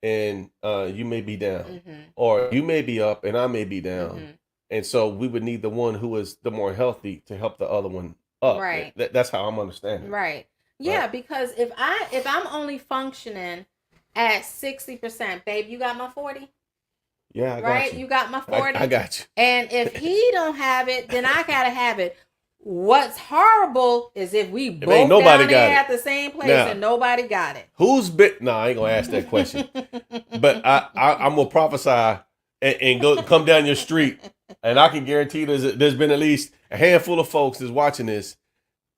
and you may be down, or you may be up and I may be down. And so we would need the one who is the more healthy to help the other one up. Right. That's how I'm understanding. Right. Yeah, because if I'm only functioning at 60%, babe, you got my 40? Yeah, I got right? you. You got my 40? I got you. And if he don't have it, then I gotta have it. What's horrible is if we both ain't nobody down there got at the same place and nobody got it. Who's bit? No, I ain't gonna ask that question. But I'm gonna prophesy and go come down your street, and I can guarantee there's been at least a handful of folks that's watching this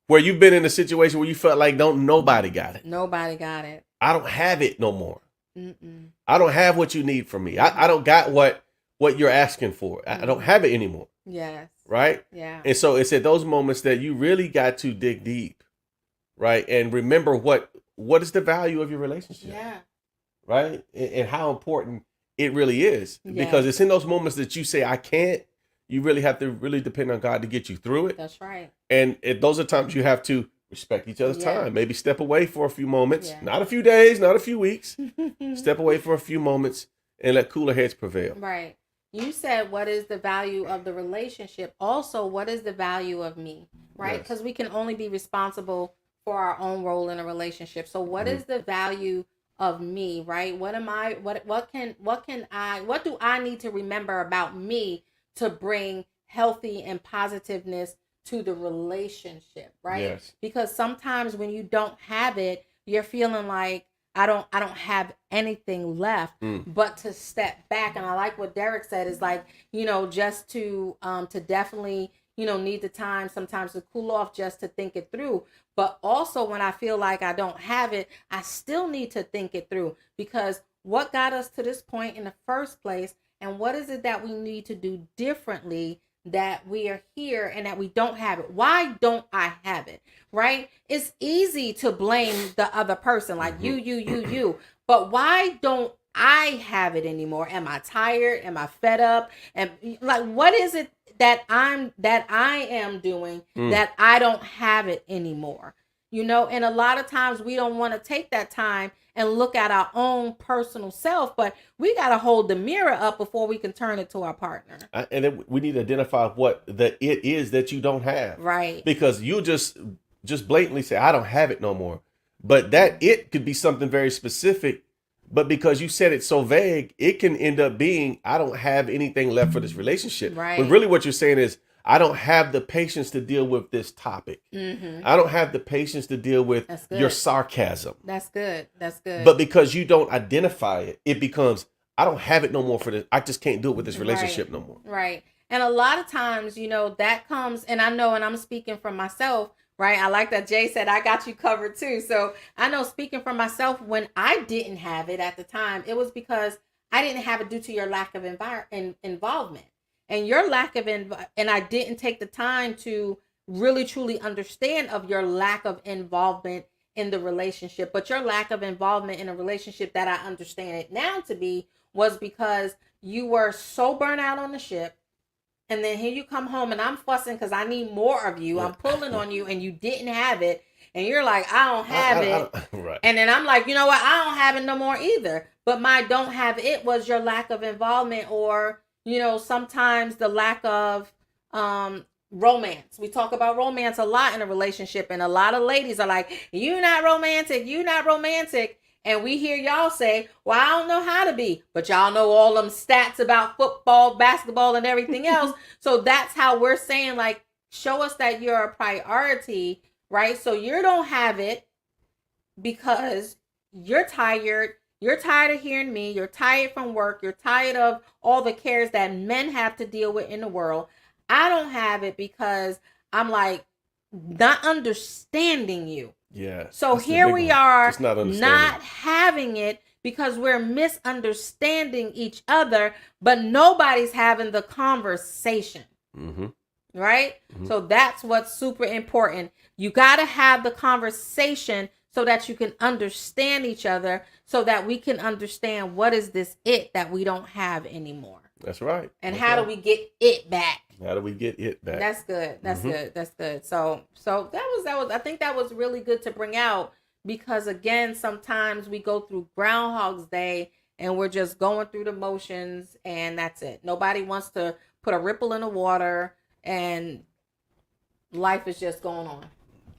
where you've been in a situation where you felt like nobody got it. Nobody got it. I don't have it no more. I don't have what you need from me. I don't got what you're asking for. I don't have it anymore. Yes. Right? Yeah. And so it's at those moments that you really got to dig deep, right? And remember what is the value of your relationship. Yeah. Right? And how important it really is. Yes. Because it's in those moments that you say, I can't, you really have to really depend on God to get you through it. That's right. And those are times you have to respect each other's time. Maybe step away for a few moments, not a few days, not a few weeks. Step away for a few moments and let cooler heads prevail. Right. You said, what is the value of the relationship? Also, what is the value of me? Right? Because we can only be responsible for our own role in a relationship. So what is the value of me, right? What do I need to remember about me to bring healthy and positiveness to the relationship, right? Yes. Because sometimes when you don't have it, you're feeling like I don't have anything left Mm. but to step back. And I like what Derek said is like, just to definitely, need the time sometimes to cool off, just to think it through. But also when I feel like I don't have it, I still need to think it through, because what got us to this point in the first place, and what is it that we need to do differently that we are here and that we don't have it? Why don't I have it? Right? It's easy to blame the other person, like you. But why don't I have it anymore? Am I tired? Am I fed up? And like, what is it that I am doing that I don't have it anymore? And a lot of times we don't want to take that time and look at our own personal self, but we got to hold the mirror up before we can turn it to our partner. And then we need to identify what the it is that you don't have. Right. Because you just blatantly say, I don't have it no more. But that it could be something very specific. But because you said it so vague, it can end up being, I don't have anything left for this relationship. Right. But really what you're saying is, I don't have the patience to deal with this topic. I don't have the patience to deal with your sarcasm. That's good. That's good. But because you don't identify it, it becomes, I don't have it no more for this. I just can't do it with this relationship no more. Right. And a lot of times, that comes, and I know, and I'm speaking from myself, right? I like that Jay said, I got you covered too. So I know, speaking for myself, when I didn't have it at the time, it was because I didn't have it due to your lack of involvement. And your lack of and I didn't take the time to really truly understand of your lack of involvement in the relationship. But your lack of involvement in a relationship, that I understand it now to be, was because you were so burnt out on the ship. And then here you come home and I'm fussing because I need more of you. I'm pulling on you and you didn't have it. And you're like, I don't have it. Right. And then I'm like, you know what? I don't have it no more either. But my don't have it was your lack of involvement, or, sometimes the lack of romance. We talk about romance a lot in a relationship. And a lot of ladies are like, you not romantic. You not romantic. And we hear y'all say, well, I don't know how to be. But y'all know all them stats about football, basketball, and everything else. So that's how we're saying, like, show us that you're a priority, right? So you don't have it because you're tired. You're tired of hearing me. You're tired from work. You're tired of all the cares that men have to deal with in the world. I don't have it because I'm like not understanding you. Yeah. So here we are not having it because we're misunderstanding each other, but nobody's having the conversation. Right? So that's what's super important. You got to have the conversation so that you can understand each other, so that we can understand what is this it that we don't have anymore. That's right. And how do we get it back? How do we get it back? That's good. That's good. That's good. So that was I think that was really good to bring out, because again, sometimes we go through Groundhog's Day and we're just going through the motions and that's it. Nobody wants to put a ripple in the water and life is just going on.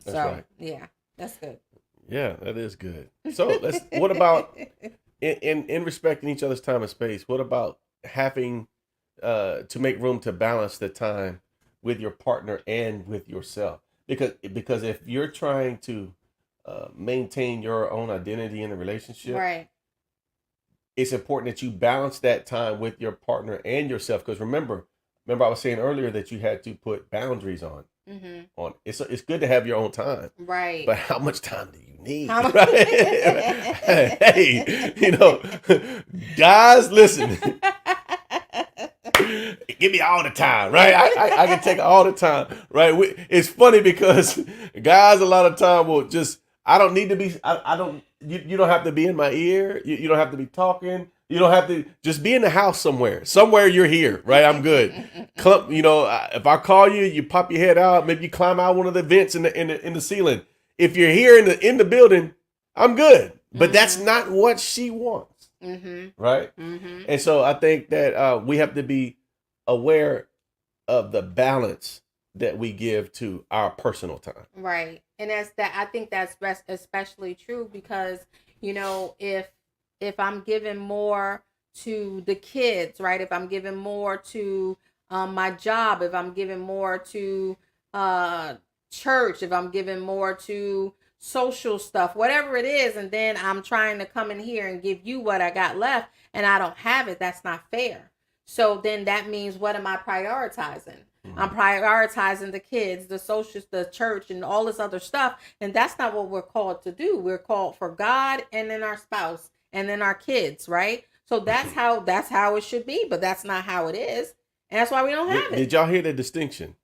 That's right. Yeah, that's good. Yeah, that is good. So what about in respecting each other's time and space? What about having to make room to balance the time with your partner and with yourself? Because if you're trying to maintain your own identity in a relationship, right, it's important that you balance that time with your partner and yourself. Because remember I was saying earlier that you had to put boundaries on. On it's good to have your own time, right? But how much time do you need? Right? Hey, guys, listen. Give me all the time, right? I can take all the time, right? It's funny because guys a lot of time will just, I don't need to be, I don't, you don't have to be in my ear. You don't have to be talking. You don't have to just be in the house somewhere. Somewhere you're here, right? I'm good. If I call you, you pop your head out. Maybe you climb out one of the vents in the ceiling. If you're here in the building, I'm good. But that's not what she wants, right? And so I think that we have to be aware of the balance that we give to our personal time, right? And I think that's especially true because If I'm giving more to the kids, right? If I'm giving more to my job, if I'm giving more to uh, church, if I'm giving more to social stuff, whatever it is, and then I'm trying to come in here and give you what I got left and I don't have it, that's not fair. So then that means, what am I prioritizing? I'm prioritizing the kids, the social, the church, and all this other stuff. And that's not what we're called to do. We're called for God and then our spouse and then our kids, right? So that's how it should be, but that's not how it is. And that's why we don't have it. Did y'all hear the distinction?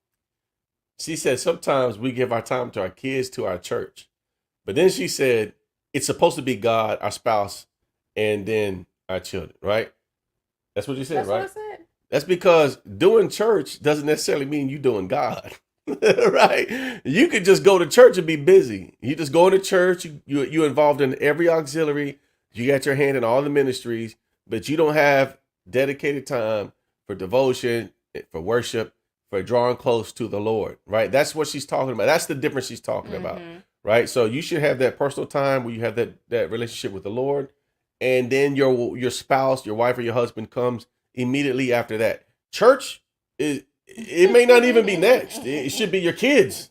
She said sometimes we give our time to our kids, to our church. But then she said it's supposed to be God, our spouse, and then our children, right? That's what you said, That's right? what I said. That's because doing church doesn't necessarily mean you doing God, right? You could just go to church and be busy. You just go to church. You're involved in every auxiliary. You got your hand in all the ministries, but you don't have dedicated time for devotion, for worship, for drawing close to the Lord, right? That's what she's talking about. That's the difference she's talking about, right? So you should have that personal time where you have that relationship with the Lord, and then your spouse, your wife or your husband comes immediately after that. Church is, it may not even be next. It should be your kids,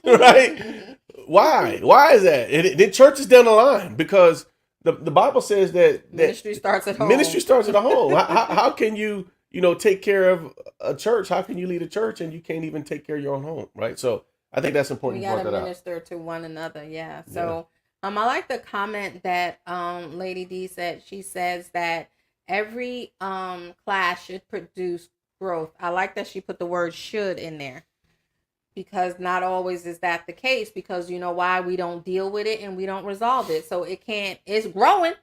right? Why is that? Then church is down the line, because the Bible says that Ministry starts at home. Ministry starts at home. How can you take care of a church? How can you lead a church and you can't even take care of your own home, right? So I think that's important. We gotta minister to one another, yeah. So I like the comment that Lady D said. She says that every class should produce growth. I like that she put the word should in there, because not always is that the case, because you know why? We don't deal with it and we don't resolve it. So it's growing,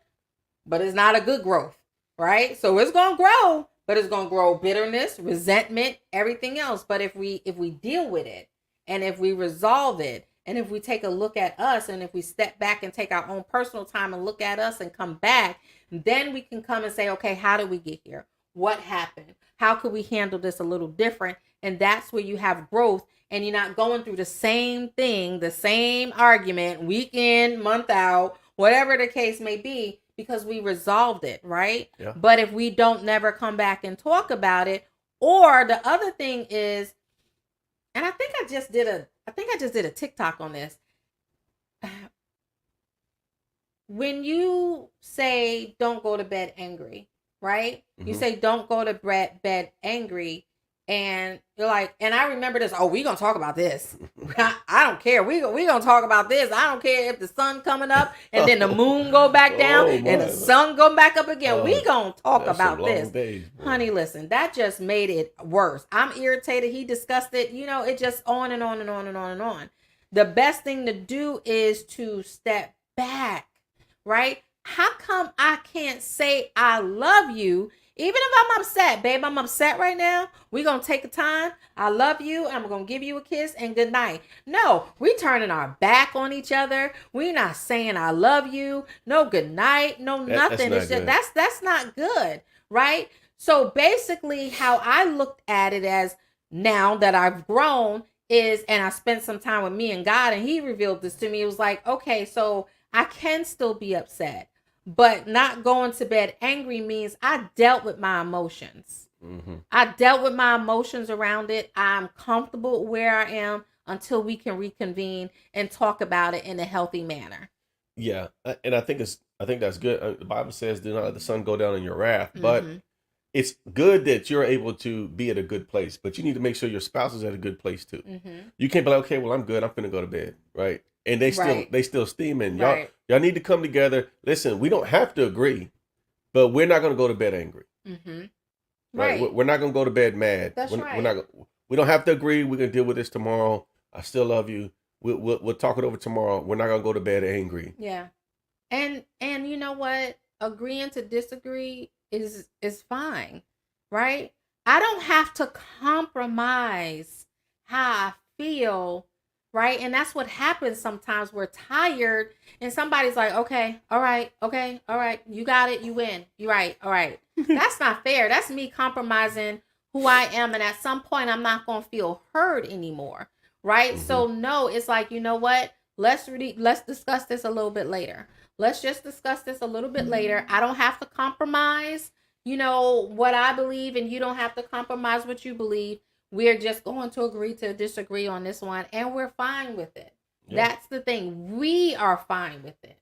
but it's not a good growth, right? So it's going to grow, but it's going to grow bitterness, resentment, everything else. But if we deal with it, and if we resolve it, and if we take a look at us, and if we step back and take our own personal time and look at us and come back, then we can come and say, okay, how did we get here? What happened? How could we handle this a little different? And that's where you have growth, and you're not going through the same thing, the same argument, week in, month out, whatever the case may be, because we resolved it, right? Yeah. But if we don't never come back and talk about it, or the other thing is, and I think I just did a TikTok on this. When you say don't go to bed angry, right? You say don't go to bed angry, and you're like, and I remember this. Oh, we gonna talk about this. I don't care. We gonna talk about this. I don't care if the sun coming up and then the moon go back down and the sun go back up again. We gonna talk about this, days, honey. Listen, that just made it worse. I'm irritated. He discussed it. It just on and on and on and on and on. The best thing to do is to step back, right? How come I can't say I love you? Even if I'm upset, babe, I'm upset right now. We're going to take a time. I love you. I'm going to give you a kiss and good night. No, we turning our back on each other. We're not saying I love you. No good night. No nothing. That's not good, right? So basically how I looked at it as, now that I've grown, is, and I spent some time with me and God, and he revealed this to me. It was like, okay, so I can still be upset. But not going to bed angry means I dealt with my emotions. I dealt with my emotions around it. I'm comfortable where I am until we can reconvene and talk about it in a healthy manner. Yeah, and I think that's good. The Bible says, "Do not let the sun go down in your wrath." But it's good that you're able to be at a good place. But you need to make sure your spouse is at a good place too. You can't be like, "Okay, well, I'm good. I'm finna go to bed," right? And they still steaming. Y'all need to come together. Listen, we don't have to agree, but we're not gonna go to bed angry. Right? We're not gonna go to bed mad. We don't have to agree. We're gonna deal with this tomorrow. I still love you. We'll talk it over tomorrow. We're not gonna go to bed angry. Yeah, and you know what? Agreeing to disagree is fine, right? I don't have to compromise how I feel. Right. And that's what happens sometimes. We're tired and somebody's like, okay, all right. You got it. You win. You're right. All right. That's not fair. That's me compromising who I am. And at some point, I'm not going to feel heard anymore. Right. So no, it's like, you know what? Let's discuss this a little bit later. let's just discuss this a little bit later. I don't have to compromise, what I believe, and you don't have to compromise what you believe. We're just going to agree to disagree on this one, and we're fine with it. Yeah. That's the thing. We are fine with it.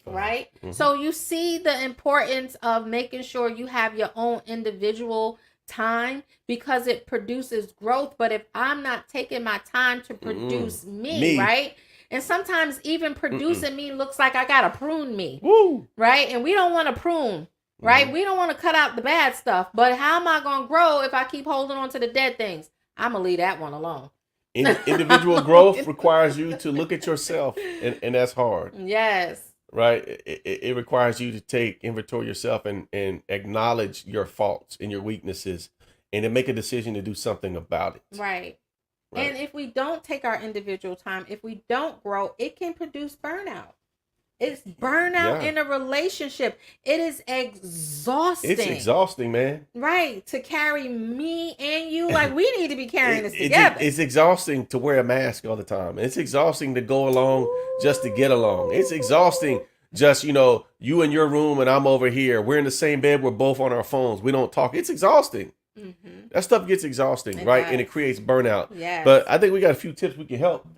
Right? Mm-hmm. So you see the importance of making sure you have your own individual time, because it produces growth. But if I'm not taking my time to produce me, right? And sometimes even producing me looks like I gotta prune me. Woo. Right? And we don't want to prune, right? Mm-hmm. We don't want to cut out the bad stuff. But how am I gonna grow if I keep holding on to the dead things? I'm gonna leave that one alone. Individual growth requires you to look at yourself, and that's hard. Yes. Right? It requires you to take inventory of yourself and acknowledge your faults and your weaknesses, and to make a decision to do something about it. Right. And if we don't take our individual time, if we don't grow, it can produce burnout. It's burnout in a relationship. It is exhausting. It's exhausting, man. Right. To carry me and you. Like, we need to be carrying this together. It's exhausting to wear a mask all the time. It's exhausting to go along just to get along. It's exhausting just, you in your room and I'm over here. We're in the same bed. We're both on our phones. We don't talk. It's exhausting. Mm-hmm. That stuff gets exhausting, right? Does. And it creates burnout. Yes. But I think we got a few tips we can help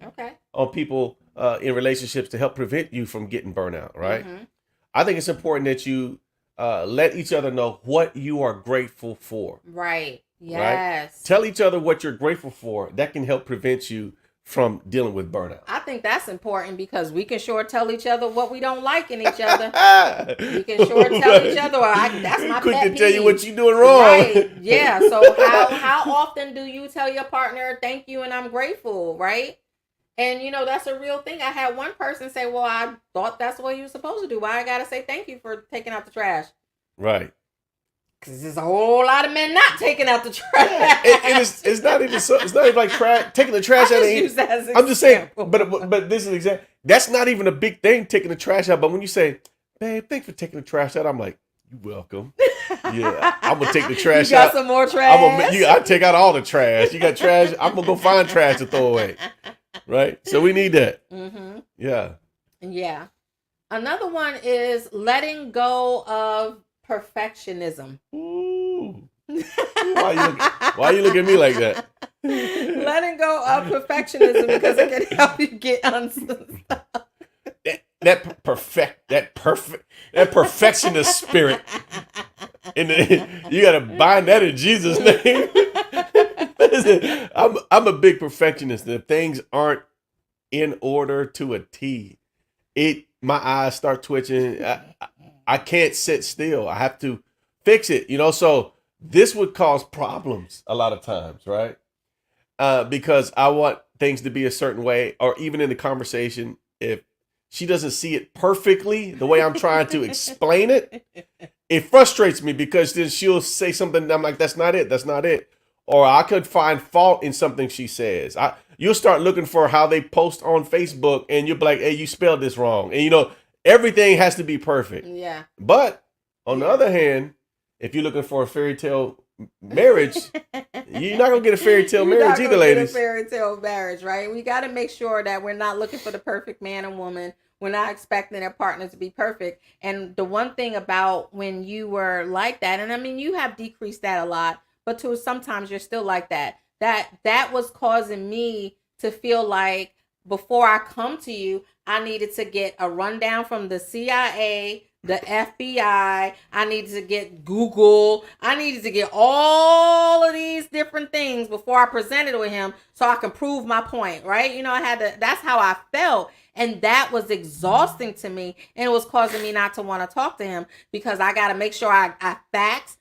on people in relationships to help prevent you from getting burnout, right? Mm-hmm. I think it's important that you let each other know what you are grateful for. Right. Yes. Right? Tell each other what you're grateful for. That can help prevent you from dealing with burnout. I think that's important, because we can sure tell each other what we don't like in each other. We can sure tell each other, that's my quick pet to peeve. Tell you what you're doing wrong. Right. Yeah. So how often do you tell your partner, thank you and I'm grateful, right? And that's a real thing. I had one person say, well, I thought that's what you were supposed to do. Why I gotta say thank you for taking out the trash? Right. Because there's a whole lot of men not taking out the trash. It's not even like taking the trash out. I'm just saying, but this is exactly, that's not even a big thing, taking the trash out. But when you say, babe, thanks for taking the trash out, I'm like, you're welcome. Yeah, I'm gonna take the trash out. You got some more trash? I take out all the trash. You got trash? I'm gonna go find trash to throw away. Right? So we need that. Mm-hmm. Yeah. Yeah. Another one is letting go of perfectionism. Ooh. Why you look at me like that? Letting go of perfectionism, because it can help you get unstuck. That perfectionist spirit. You gotta bind that in Jesus' name. Listen, I'm a big perfectionist. If things aren't in order to a T, my eyes start twitching. I can't sit still. I have to fix it, so this would cause problems a lot of times, right? Because I want things to be a certain way, or even in the conversation, if she doesn't see it perfectly the way I'm trying to explain it, it frustrates me, because then she'll say something and I'm like, that's not it. Or I could find fault in something she says. You'll start looking for how they post on Facebook, and you'll be like, hey, you spelled this wrong. And everything has to be perfect. Yeah. But on the other hand, if you're looking for a fairy tale marriage, you're not gonna get a fairy tale marriage either, ladies. Get a fairy tale marriage, right? We got to make sure that we're not looking for the perfect man and woman. We're not expecting our partner to be perfect. And the one thing about when you were like that, and I mean, you have decreased that a lot, but sometimes you're still like that. That was causing me to feel like before I come to you, I needed to get a rundown from the CIA, the FBI. I needed to get Google. I needed to get all of these different things before I presented with him, so I can prove my point, right? That's how I felt. And that was exhausting to me. And it was causing me not to want to talk to him, because I got to make sure I fact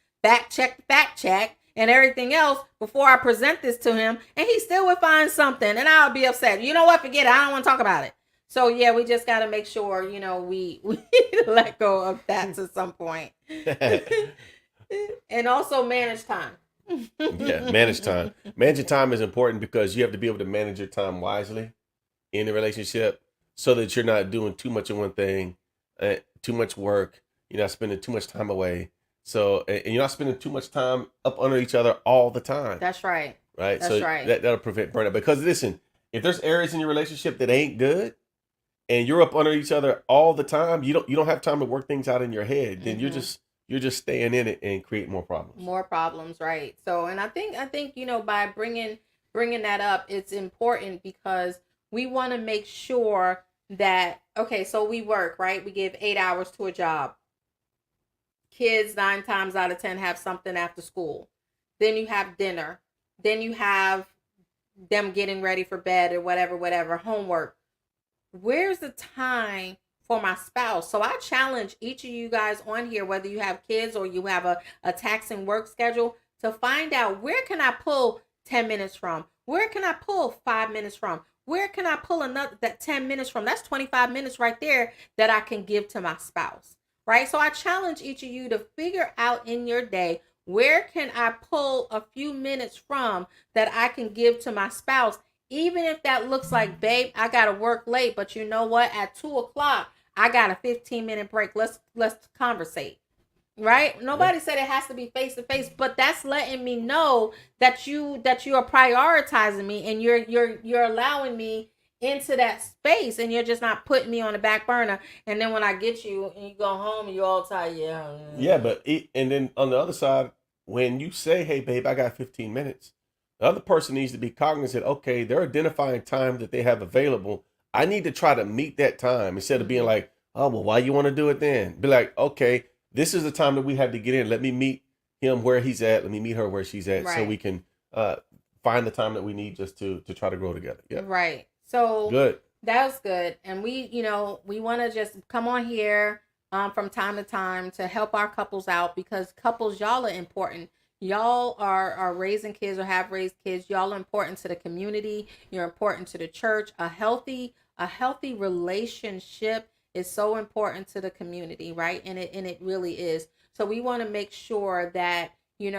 check, and everything else before I present this to him. And he still would find something, and I would be upset. You know what? Forget it. I don't want to talk about it. So, yeah, we just got to make sure, we let go of that to some point. And also manage time. Yeah, manage time. Managing time is important, because you have to be able to manage your time wisely in a relationship, so that you're not doing too much of one thing, too much work. You're not spending too much time away. So, and you're not spending too much time up under each other all the time. That's right. Right. That's right. That'll prevent burnout. Because listen, if there's areas in your relationship that ain't good, and you're up under each other all the time, you don't have time to work things out in your head. Then Mm-hmm. you're just staying in it and create more problems. More problems, right? So, and I think by bringing that up, it's important because we want to make sure that, okay, so we work, right? We give 8 hours to a job. Kids 9 times out of 10 have something after school. Then you have dinner. Then you have them getting ready for bed or whatever, homework. Where's the time for my spouse? So I challenge each of you guys on here, whether you have kids or you have a taxing work schedule, to find out, where can I pull 10 minutes from? Where can I pull 5 minutes from? Where can I pull another that 10 minutes from? That's 25 minutes right there that I can give to my spouse. Right? So I challenge each of you to figure out in your day, where can I pull a few minutes from that I can give to my spouse? Even if that looks like, babe, I gotta work late, but you know what? At 2 o'clock, I got a 15-minute break. Let's conversate. Right? Yeah. Nobody said it has to be face to face, but that's letting me know that you are prioritizing me, and you're allowing me into that space, and you're just not putting me on the back burner. And then when I get you and you go home and you're all tired, yeah. Yeah, but and then on the other side, when you say, "Hey, babe, I got 15 minutes," the other person needs to be cognizant. Okay, they're identifying time that they have available. I need to try to meet that time instead of being like, "Oh, well, why you want to do it then?" Be like, "Okay, this is the time that we have to get in. Let me meet him where he's at. Let me meet her where she's at, so we Right. can uh, find the time that we need just to try to grow together." Yeah, Right. So good. that was good. And we want to just come on here from time to time to help our couples out, because couples, y'all are important. Y'all are raising kids or have raised kids. Y'all are important to the community. You're important to the church. A healthy relationship is so important to the community, right? And it really is. So we want to make sure that we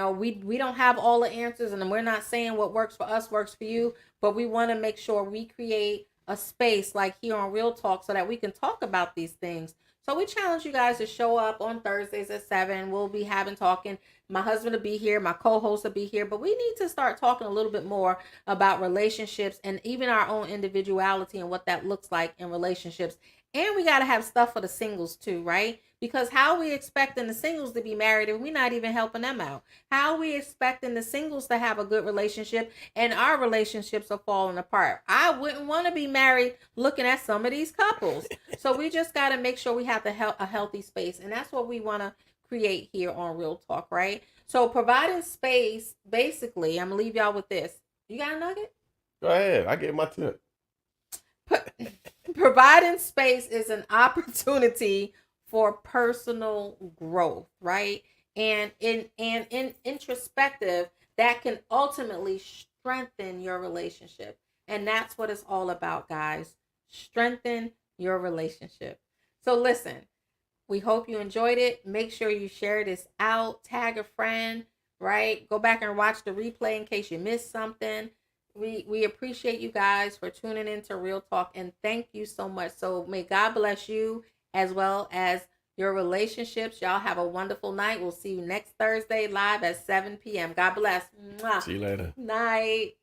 don't have all the answers, and we're not saying what works for us works for you, but we want to make sure we create a space like here on Real Talk so that we can talk about these things. So we challenge you guys to show up on Thursdays at 7. We'll be having talking. My husband will be here, my co-host will be here, but we need to start talking a little bit more about relationships and even our own individuality and what that looks like in relationships. And we got to have stuff for the singles too, right? Because how are we expecting the singles to be married if we're not even helping them out? How are we expecting the singles to have a good relationship and our relationships are falling apart? I wouldn't want to be married looking at some of these couples. So we just got to make sure we have a healthy space. And that's what we want to create here on Real Talk, right? So providing space, basically, I'm going to leave y'all with this. You got a nugget? Go ahead. I gave my tip. Providing space is an opportunity for personal growth, right? And in introspective, that can ultimately strengthen your relationship. And that's what it's all about, guys. Strengthen your relationship. So listen, we hope you enjoyed it. Make sure you share this out, tag a friend, right? Go back and watch the replay in case you missed something. We appreciate you guys for tuning into Real Talk, and thank you so much. So may God bless you as well as your relationships. Y'all have a wonderful night. We'll see you next Thursday live at 7 p.m. God bless. Mwah. See you later. Night.